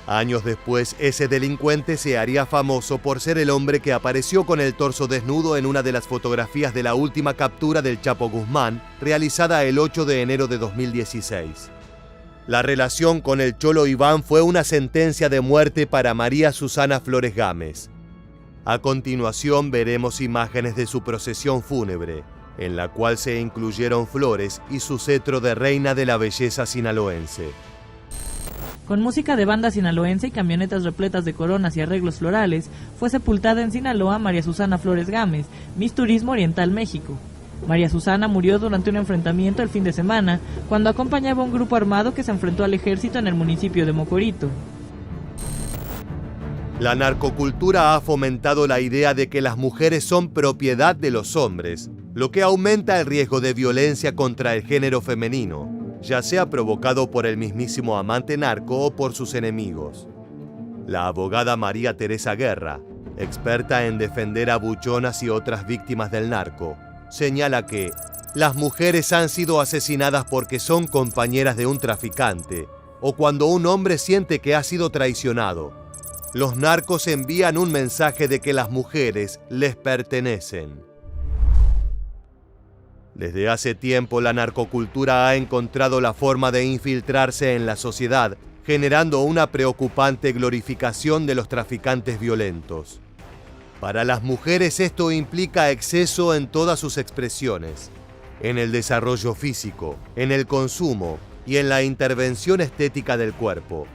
Años después, ese delincuente se haría famoso por ser el hombre que apareció con el torso desnudo en una de las fotografías de la última captura del Chapo Guzmán, realizada el 8 de enero de 2016. La relación con el Cholo Iván fue una sentencia de muerte para María Susana Flores Gámez. A continuación veremos imágenes de su procesión fúnebre, en la cual se incluyeron flores y su cetro de reina de la belleza sinaloense. Con música de banda sinaloense y camionetas repletas de coronas y arreglos florales, fue sepultada en Sinaloa María Susana Flores Gámez, Miss Turismo Oriental México. María Susana murió durante un enfrentamiento el fin de semana, cuando acompañaba a un grupo armado que se enfrentó al ejército en el municipio de Mocorito. La narcocultura ha fomentado la idea de que las mujeres son propiedad de los hombres, lo que aumenta el riesgo de violencia contra el género femenino, ya sea provocado por el mismísimo amante narco o por sus enemigos. La abogada María Teresa Guerra, experta en defender a buchonas y otras víctimas del narco, señala que las mujeres han sido asesinadas porque son compañeras de un traficante o cuando un hombre siente que ha sido traicionado. Los narcos envían un mensaje de que las mujeres les pertenecen. Desde hace tiempo la narcocultura ha encontrado la forma de infiltrarse en la sociedad, generando una preocupante glorificación de los traficantes violentos. Para las mujeres esto implica exceso en todas sus expresiones, en el desarrollo físico, en el consumo y en la intervención estética del cuerpo.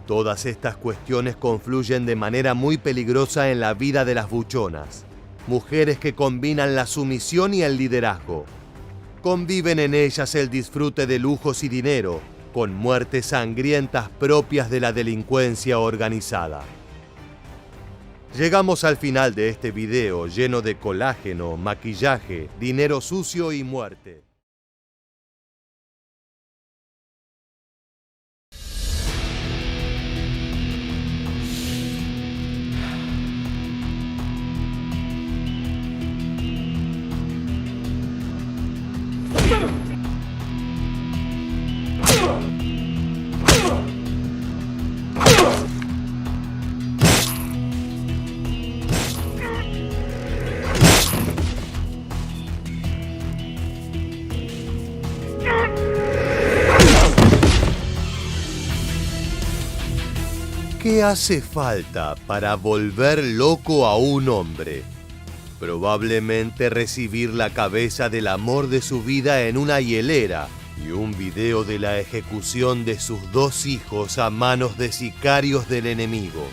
Todas estas cuestiones confluyen de manera muy peligrosa en la vida de las buchonas, mujeres que combinan la sumisión y el liderazgo. Conviven en ellas el disfrute de lujos y dinero, con muertes sangrientas propias de la delincuencia organizada. Llegamos al final de este video lleno de colágeno, maquillaje, dinero sucio y muerte. ¿Qué hace falta para volver loco a un hombre? Probablemente recibir la cabeza del amor de su vida en una hielera y un video de la ejecución de sus 2 hijos a manos de sicarios del enemigo.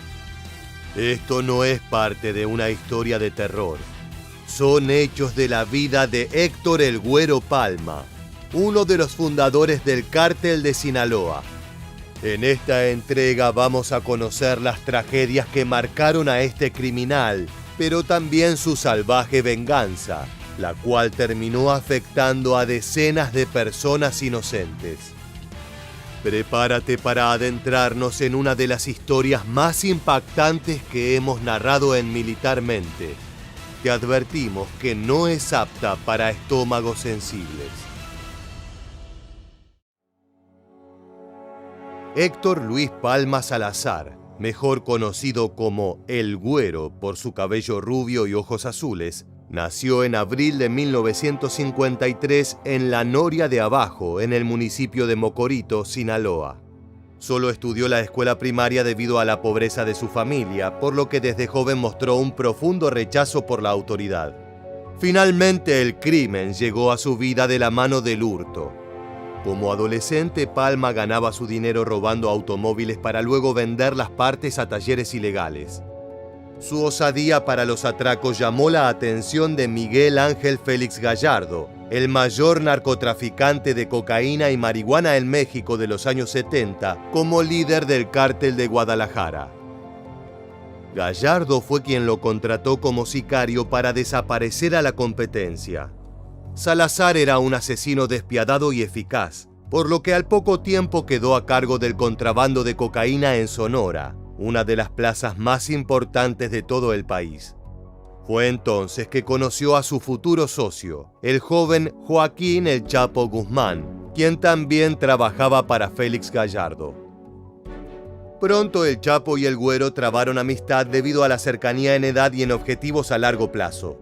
Esto no es parte de una historia de terror. Son hechos de la vida de Héctor el Güero Palma, uno de los fundadores del Cártel de Sinaloa. En esta entrega vamos a conocer las tragedias que marcaron a este criminal, pero también su salvaje venganza, la cual terminó afectando a decenas de personas inocentes. Prepárate para adentrarnos en una de las historias más impactantes que hemos narrado en Militarmente. Te advertimos que no es apta para estómagos sensibles. Héctor Luis Palma Salazar, mejor conocido como El Güero por su cabello rubio y ojos azules, nació en abril de 1953 en La Noria de Abajo, en el municipio de Mocorito, Sinaloa. Solo estudió la escuela primaria debido a la pobreza de su familia, por lo que desde joven mostró un profundo rechazo por la autoridad. Finalmente, el crimen llegó a su vida de la mano del hurto. Como adolescente, Palma ganaba su dinero robando automóviles para luego vender las partes a talleres ilegales. Su osadía para los atracos llamó la atención de Miguel Ángel Félix Gallardo, el mayor narcotraficante de cocaína y marihuana en México de los años 70, como líder del Cártel de Guadalajara. Gallardo fue quien lo contrató como sicario para desaparecer a la competencia. Salazar era un asesino despiadado y eficaz, por lo que al poco tiempo quedó a cargo del contrabando de cocaína en Sonora, una de las plazas más importantes de todo el país. Fue entonces que conoció a su futuro socio, el joven Joaquín El Chapo Guzmán, quien también trabajaba para Félix Gallardo. Pronto el Chapo y el Güero trabaron amistad debido a la cercanía en edad y en objetivos a largo plazo.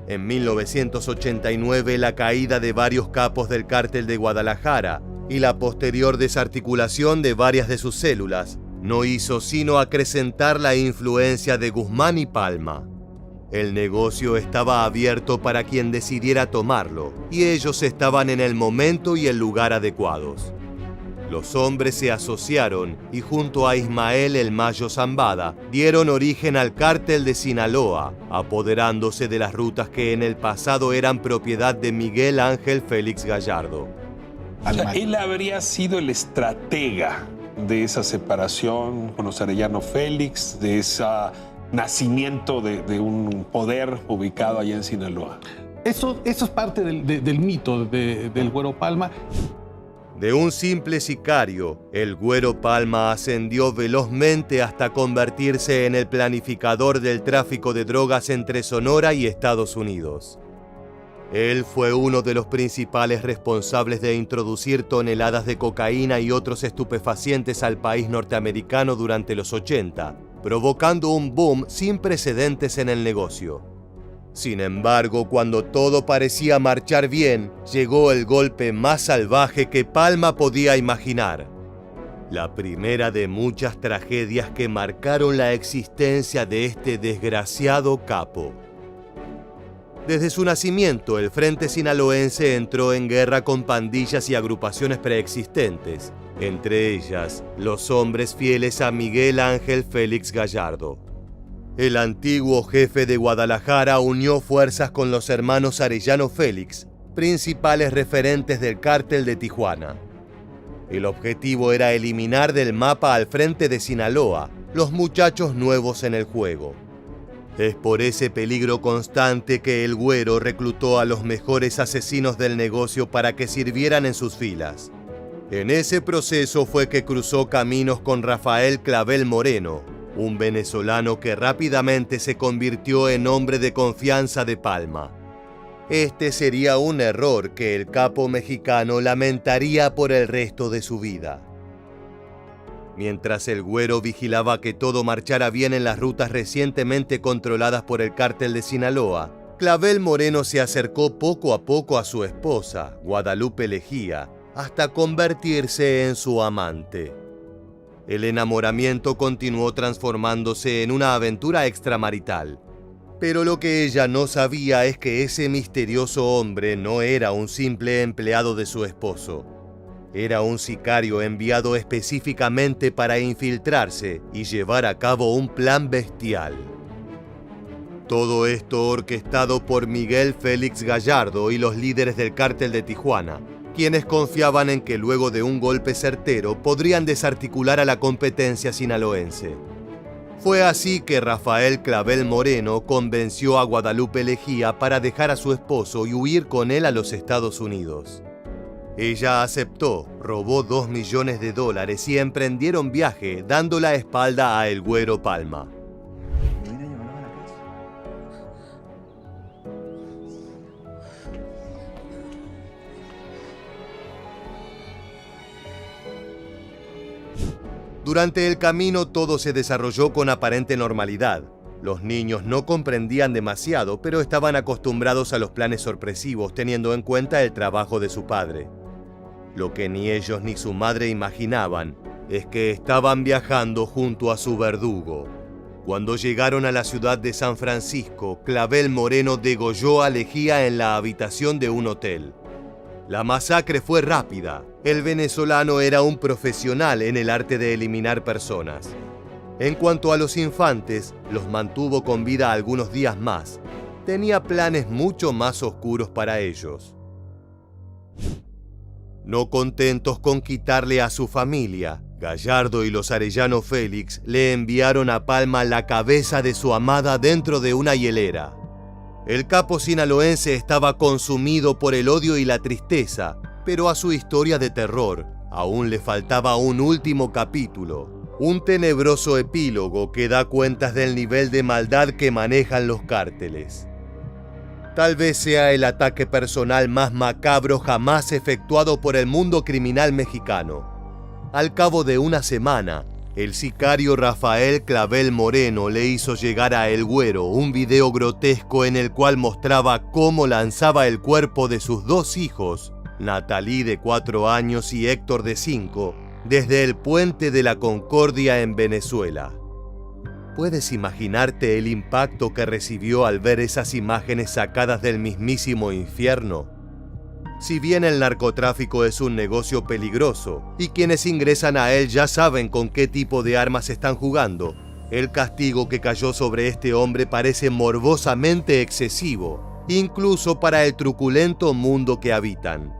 En 1989, la caída de varios capos del Cártel de Guadalajara y la posterior desarticulación de varias de sus células no hizo sino acrecentar la influencia de Guzmán y Palma. El negocio estaba abierto para quien decidiera tomarlo, y ellos estaban en el momento y el lugar adecuados. Los hombres se asociaron y junto a Ismael El Mayo Zambada dieron origen al Cártel de Sinaloa, apoderándose de las rutas que en el pasado eran propiedad de Miguel Ángel Félix Gallardo. O sea, él habría sido el estratega de esa separación con los Arellano Félix, de ese nacimiento de un poder ubicado allá en Sinaloa. Eso es parte del mito del Güero Palma. De un simple sicario, el Güero Palma ascendió velozmente hasta convertirse en el planificador del tráfico de drogas entre Sonora y Estados Unidos. Él fue uno de los principales responsables de introducir toneladas de cocaína y otros estupefacientes al país norteamericano durante los 80, provocando un boom sin precedentes en el negocio. Sin embargo, cuando todo parecía marchar bien, llegó el golpe más salvaje que Palma podía imaginar. La primera de muchas tragedias que marcaron la existencia de este desgraciado capo. Desde su nacimiento, el Frente Sinaloense entró en guerra con pandillas y agrupaciones preexistentes, entre ellas los hombres fieles a Miguel Ángel Félix Gallardo. El antiguo jefe de Guadalajara unió fuerzas con los hermanos Arellano Félix, principales referentes del cártel de Tijuana. El objetivo era eliminar del mapa al Frente de Sinaloa, los muchachos nuevos en el juego. Es por ese peligro constante que el Güero reclutó a los mejores asesinos del negocio para que sirvieran en sus filas. En ese proceso fue que cruzó caminos con Rafael Clavel Moreno, un venezolano que rápidamente se convirtió en hombre de confianza de Palma. Este sería un error que el capo mexicano lamentaría por el resto de su vida. Mientras el Güero vigilaba que todo marchara bien en las rutas recientemente controladas por el cártel de Sinaloa, Clavel Moreno se acercó poco a poco a su esposa, Guadalupe Lejía, hasta convertirse en su amante. El enamoramiento continuó transformándose en una aventura extramarital. Pero lo que ella no sabía es que ese misterioso hombre no era un simple empleado de su esposo. Era un sicario enviado específicamente para infiltrarse y llevar a cabo un plan bestial. Todo esto orquestado por Miguel Félix Gallardo y los líderes del cártel de Tijuana, quienes confiaban en que luego de un golpe certero podrían desarticular a la competencia sinaloense. Fue así que Rafael Clavel Moreno convenció a Guadalupe Lejía para dejar a su esposo y huir con él a los Estados Unidos. Ella aceptó, robó $2 millones y emprendieron viaje dando la espalda a el Güero Palma. Durante el camino todo se desarrolló con aparente normalidad. Los niños no comprendían demasiado, pero estaban acostumbrados a los planes sorpresivos, teniendo en cuenta el trabajo de su padre. Lo que ni ellos ni su madre imaginaban es que estaban viajando junto a su verdugo. Cuando llegaron a la ciudad de San Francisco, Clavel Moreno degolló a Lejía en la habitación de un hotel. La masacre fue rápida. El venezolano era un profesional en el arte de eliminar personas. En cuanto a los infantes, los mantuvo con vida algunos días más. Tenía planes mucho más oscuros para ellos. No contentos con quitarle a su familia, Gallardo y los Arellano Félix le enviaron a Palma la cabeza de su amada dentro de una hielera. El capo sinaloense estaba consumido por el odio y la tristeza, pero a su historia de terror aún le faltaba un último capítulo, un tenebroso epílogo que da cuentas del nivel de maldad que manejan los cárteles. Tal vez sea el ataque personal más macabro jamás efectuado por el mundo criminal mexicano. Al cabo de una semana, el sicario Rafael Clavel Moreno le hizo llegar a El Güero un video grotesco en el cual mostraba cómo lanzaba el cuerpo de sus dos hijos, Natalí de 4 años y Héctor de 5, desde el Puente de la Concordia en Venezuela. ¿Puedes imaginarte el impacto que recibió al ver esas imágenes sacadas del mismísimo infierno? Si bien el narcotráfico es un negocio peligroso y quienes ingresan a él ya saben con qué tipo de armas están jugando, el castigo que cayó sobre este hombre parece morbosamente excesivo, incluso para el truculento mundo que habitan.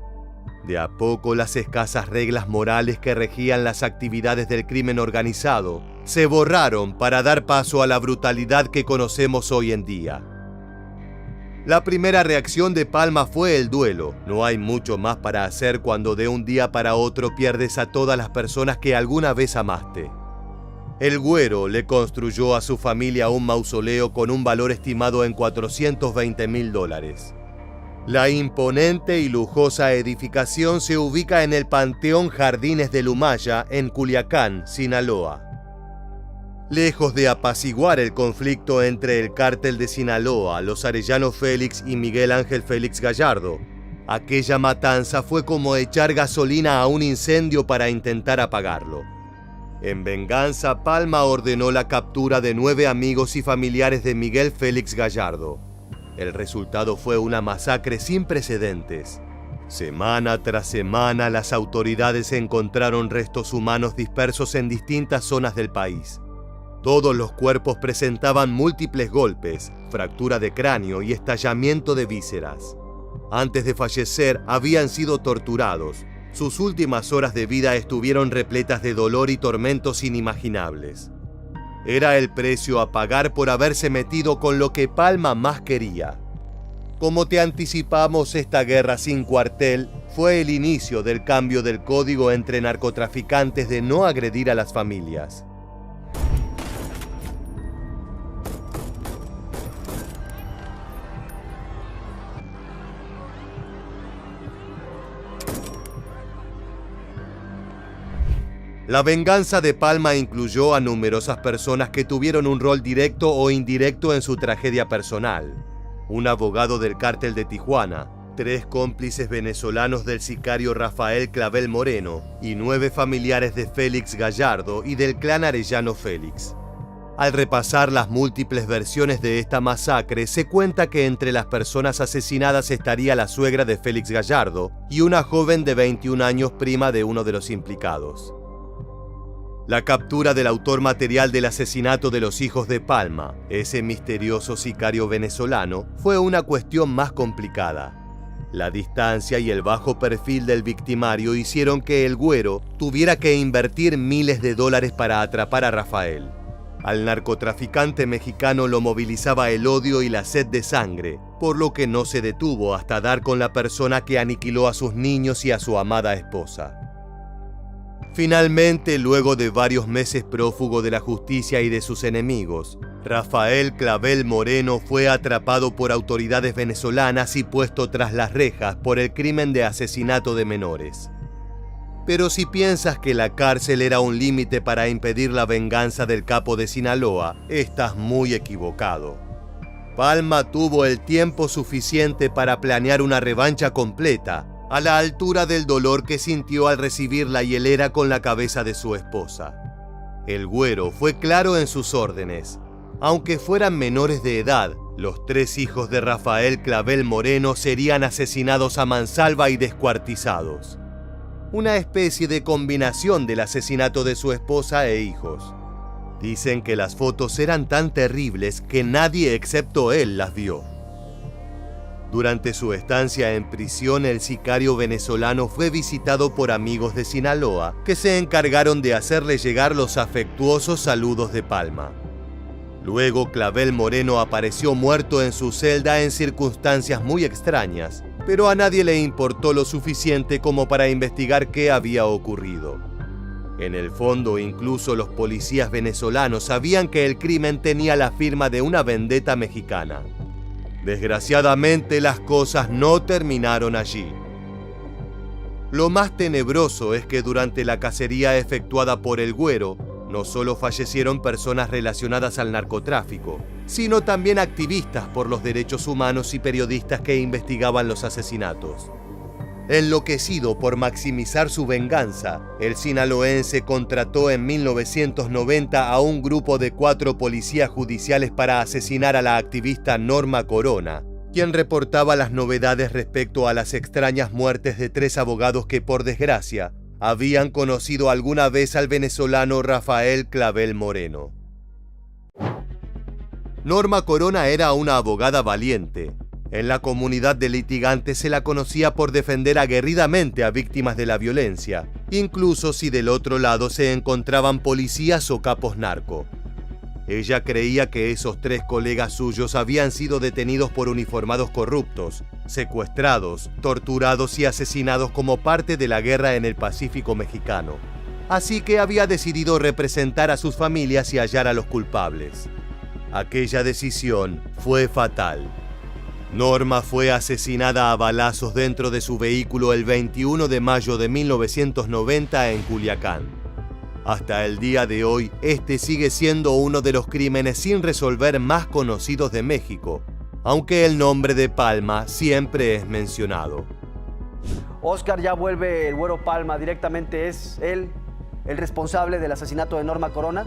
De a poco las escasas reglas morales que regían las actividades del crimen organizado se borraron para dar paso a la brutalidad que conocemos hoy en día. La primera reacción de Palma fue el duelo. No hay mucho más para hacer cuando de un día para otro pierdes a todas las personas que alguna vez amaste. El Güero le construyó a su familia un mausoleo con un valor estimado en $420,000. La imponente y lujosa edificación se ubica en el Panteón Jardines del Humaya, en Culiacán, Sinaloa. Lejos de apaciguar el conflicto entre el cártel de Sinaloa, los Arellano Félix y Miguel Ángel Félix Gallardo, aquella matanza fue como echar gasolina a un incendio para intentar apagarlo. En venganza, Palma ordenó la captura de 9 amigos y familiares de Miguel Félix Gallardo. El resultado fue una masacre sin precedentes. Semana tras semana, las autoridades encontraron restos humanos dispersos en distintas zonas del país. Todos los cuerpos presentaban múltiples golpes, fractura de cráneo y estallamiento de vísceras. Antes de fallecer, habían sido torturados. Sus últimas horas de vida estuvieron repletas de dolor y tormentos inimaginables. Era el precio a pagar por haberse metido con lo que Palma más quería. Como te anticipamos, esta guerra sin cuartel fue el inicio del cambio del código entre narcotraficantes de no agredir a las familias. La venganza de Palma incluyó a numerosas personas que tuvieron un rol directo o indirecto en su tragedia personal. Un abogado del cártel de Tijuana, 3 cómplices venezolanos del sicario Rafael Clavel Moreno y 9 familiares de Félix Gallardo y del clan Arellano Félix. Al repasar las múltiples versiones de esta masacre, se cuenta que entre las personas asesinadas estaría la suegra de Félix Gallardo y una joven de 21 años, prima de uno de los implicados. La captura del autor material del asesinato de los hijos de Palma, ese misterioso sicario venezolano, fue una cuestión más complicada. La distancia y el bajo perfil del victimario hicieron que el Güero tuviera que invertir miles de dólares para atrapar a Rafael. Al narcotraficante mexicano lo movilizaba el odio y la sed de sangre, por lo que no se detuvo hasta dar con la persona que aniquiló a sus niños y a su amada esposa. Finalmente, luego de varios meses prófugo de la justicia y de sus enemigos, Rafael Clavel Moreno fue atrapado por autoridades venezolanas y puesto tras las rejas por el crimen de asesinato de menores. Pero si piensas que la cárcel era un límite para impedir la venganza del capo de Sinaloa, estás muy equivocado. Palma tuvo el tiempo suficiente para planear una revancha completa, a la altura del dolor que sintió al recibir la hielera con la cabeza de su esposa. El Güero fue claro en sus órdenes. Aunque fueran menores de edad, los 3 hijos de Rafael Clavel Moreno serían asesinados a mansalva y descuartizados. Una especie de combinación del asesinato de su esposa e hijos. Dicen que las fotos eran tan terribles que nadie excepto él las vio. Durante su estancia en prisión, el sicario venezolano fue visitado por amigos de Sinaloa que se encargaron de hacerle llegar los afectuosos saludos de Palma. Luego, Clavel Moreno apareció muerto en su celda en circunstancias muy extrañas, pero a nadie le importó lo suficiente como para investigar qué había ocurrido. En el fondo, incluso los policías venezolanos sabían que el crimen tenía la firma de una vendetta mexicana. Desgraciadamente, las cosas no terminaron allí. Lo más tenebroso es que durante la cacería efectuada por el Güero, no solo fallecieron personas relacionadas al narcotráfico, sino también activistas por los derechos humanos y periodistas que investigaban los asesinatos. Enloquecido por maximizar su venganza, el sinaloense contrató en 1990 a un grupo de 4 policías judiciales para asesinar a la activista Norma Corona, quien reportaba las novedades respecto a las extrañas muertes de 3 abogados que, por desgracia, habían conocido alguna vez al venezolano Rafael Clavel Moreno. Norma Corona era una abogada valiente. En la comunidad de litigantes se la conocía por defender aguerridamente a víctimas de la violencia, incluso si del otro lado se encontraban policías o capos narco. Ella creía que esos 3 colegas suyos habían sido detenidos por uniformados corruptos, secuestrados, torturados y asesinados como parte de la guerra en el Pacífico mexicano. Así que había decidido representar a sus familias y hallar a los culpables. Aquella decisión fue fatal. Norma fue asesinada a balazos dentro de su vehículo el 21 de mayo de 1990 en Culiacán. Hasta el día de hoy, este sigue siendo uno de los crímenes sin resolver más conocidos de México, aunque el nombre de Palma siempre es mencionado. Oscar, ya vuelve el Güero Palma directamente. ¿Es él el responsable del asesinato de Norma Corona?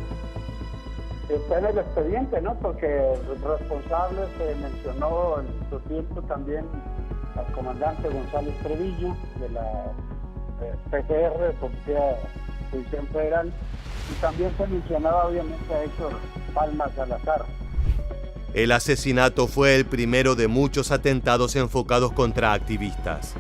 Está en el expediente, ¿no? Porque el responsable se mencionó en su tiempo también al comandante González Treviño de la PGR, Policía Judicial Federal, y también se mencionaba obviamente a Héctor Palma Salazar. El asesinato fue el primero de muchos atentados enfocados contra activistas.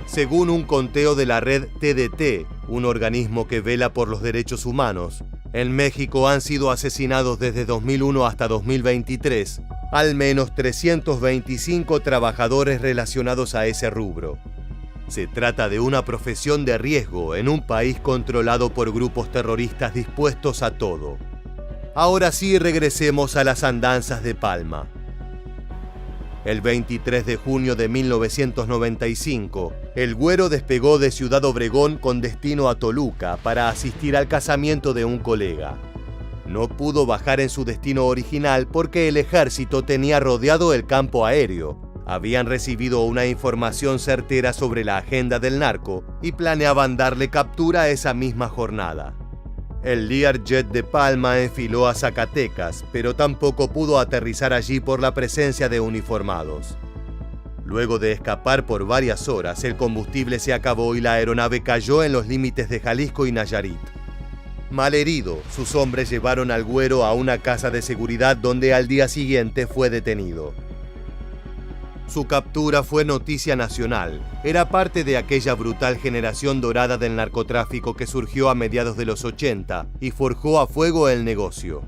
Según un conteo de la red TDT, un organismo que vela por los derechos humanos, en México han sido asesinados desde 2001 hasta 2023 al menos 325 trabajadores relacionados a ese rubro. Se trata de una profesión de riesgo en un país controlado por grupos terroristas dispuestos a todo. Ahora sí, regresemos a las andanzas de Palma. El 23 de junio de 1995, el Güero despegó de Ciudad Obregón con destino a Toluca para asistir al casamiento de un colega. No pudo bajar en su destino original porque el ejército tenía rodeado el campo aéreo. Habían recibido una información certera sobre la agenda del narco y planeaban darle captura esa misma jornada. El Learjet de Palma enfiló a Zacatecas, pero tampoco pudo aterrizar allí por la presencia de uniformados. Luego de escapar por varias horas, el combustible se acabó y la aeronave cayó en los límites de Jalisco y Nayarit. Malherido, sus hombres llevaron al Güero a una casa de seguridad donde al día siguiente fue detenido. Su captura fue noticia nacional. Era parte de aquella brutal generación dorada del narcotráfico que surgió a mediados de los 80 y forjó a fuego el negocio.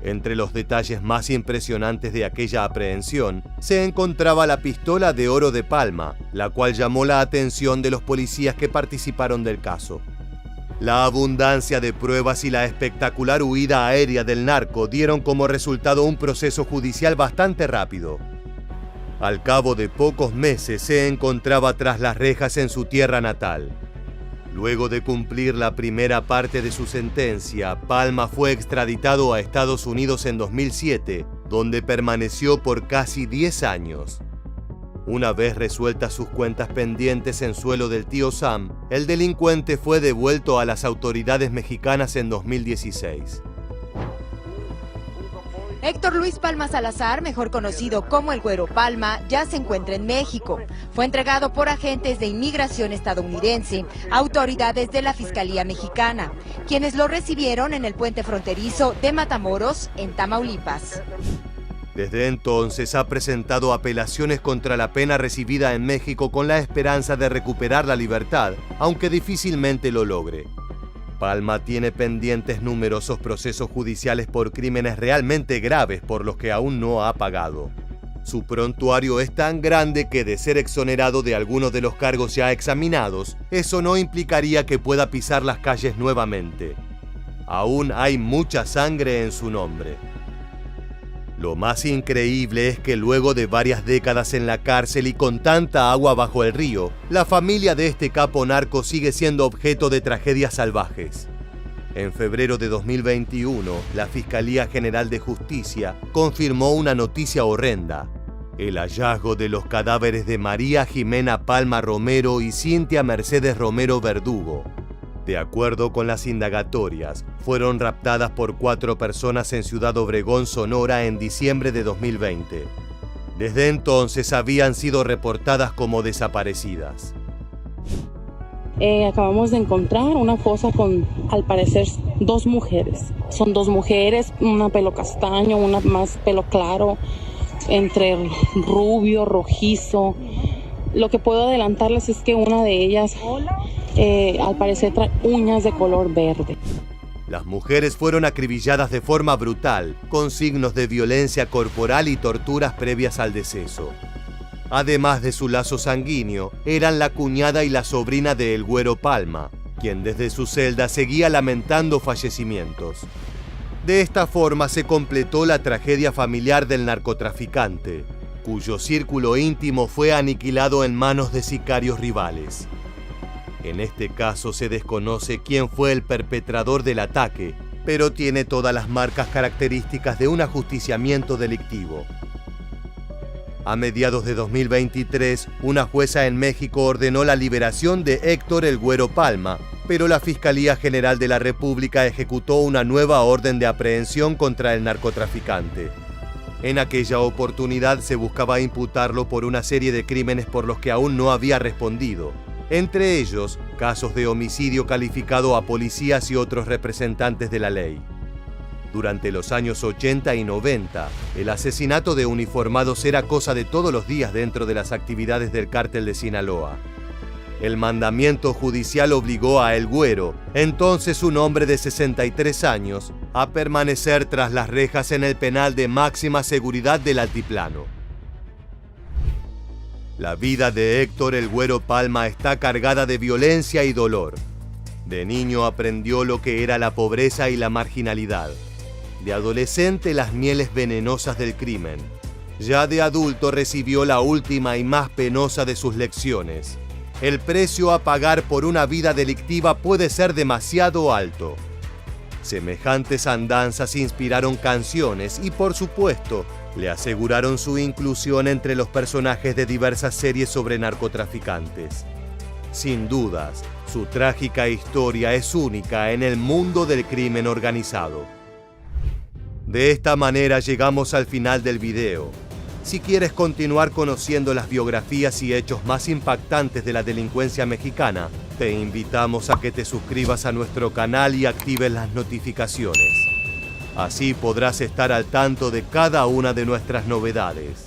Entre los detalles más impresionantes de aquella aprehensión se encontraba la pistola de oro de Palma, la cual llamó la atención de los policías que participaron del caso. La abundancia de pruebas y la espectacular huida aérea del narco dieron como resultado un proceso judicial bastante rápido. Al cabo de pocos meses se encontraba tras las rejas en su tierra natal. Luego de cumplir la primera parte de su sentencia, Palma fue extraditado a Estados Unidos en 2007, donde permaneció por casi 10 años. Una vez resueltas sus cuentas pendientes en suelo del tío Sam, el delincuente fue devuelto a las autoridades mexicanas en 2016. Héctor Luis Palma Salazar, mejor conocido como el Güero Palma, ya se encuentra en México. Fue entregado por agentes de inmigración estadounidense a autoridades de la Fiscalía Mexicana, quienes lo recibieron en el puente fronterizo de Matamoros, en Tamaulipas. Desde entonces ha presentado apelaciones contra la pena recibida en México con la esperanza de recuperar la libertad, aunque difícilmente lo logre. Palma tiene pendientes numerosos procesos judiciales por crímenes realmente graves por los que aún no ha pagado. Su prontuario es tan grande que, de ser exonerado de algunos de los cargos ya examinados, eso no implicaría que pueda pisar las calles nuevamente. Aún hay mucha sangre en su nombre. Lo más increíble es que luego de varias décadas en la cárcel y con tanta agua bajo el río, la familia de este capo narco sigue siendo objeto de tragedias salvajes. En febrero de 2021, la Fiscalía General de Justicia confirmó una noticia horrenda: el hallazgo de los cadáveres de María Jimena Palma Romero y Cintia Mercedes Romero Verdugo. De acuerdo con las indagatorias, fueron raptadas por 4 personas en Ciudad Obregón, Sonora, en diciembre de 2020. Desde entonces habían sido reportadas como desaparecidas. Acabamos de encontrar una fosa con, al parecer, 2 mujeres. Son 2 mujeres, una pelo castaño, una más pelo claro, entre rubio, rojizo. Lo que puedo adelantarles es que una de ellas, al parecer, trae uñas de color verde. Las mujeres fueron acribilladas de forma brutal, con signos de violencia corporal y torturas previas al deceso. Además de su lazo sanguíneo, eran la cuñada y la sobrina de El Güero Palma, quien desde su celda seguía lamentando fallecimientos. De esta forma se completó la tragedia familiar del narcotraficante, cuyo círculo íntimo fue aniquilado en manos de sicarios rivales. En este caso se desconoce quién fue el perpetrador del ataque, pero tiene todas las marcas características de un ajusticiamiento delictivo. A mediados de 2023, una jueza en México ordenó la liberación de Héctor El Güero Palma, pero la Fiscalía General de la República ejecutó una nueva orden de aprehensión contra el narcotraficante. En aquella oportunidad se buscaba imputarlo por una serie de crímenes por los que aún no había respondido. Entre ellos, casos de homicidio calificado a policías y otros representantes de la ley. Durante los años 80 y 90, el asesinato de uniformados era cosa de todos los días dentro de las actividades del cártel de Sinaloa. El mandamiento judicial obligó a El Güero, entonces un hombre de 63 años, a permanecer tras las rejas en el penal de máxima seguridad del Altiplano. La vida de Héctor El Güero Palma está cargada de violencia y dolor. De niño aprendió lo que era la pobreza y la marginalidad. De adolescente, las mieles venenosas del crimen. Ya de adulto recibió la última y más penosa de sus lecciones. El precio a pagar por una vida delictiva puede ser demasiado alto. Semejantes andanzas inspiraron canciones y, por supuesto, le aseguraron su inclusión entre los personajes de diversas series sobre narcotraficantes. Sin dudas, su trágica historia es única en el mundo del crimen organizado. De esta manera llegamos al final del video. Si quieres continuar conociendo las biografías y hechos más impactantes de la delincuencia mexicana, te invitamos a que te suscribas a nuestro canal y actives las notificaciones. Así podrás estar al tanto de cada una de nuestras novedades.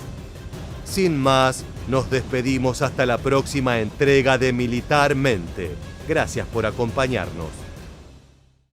Sin más, nos despedimos hasta la próxima entrega de Militarmente. Gracias por acompañarnos.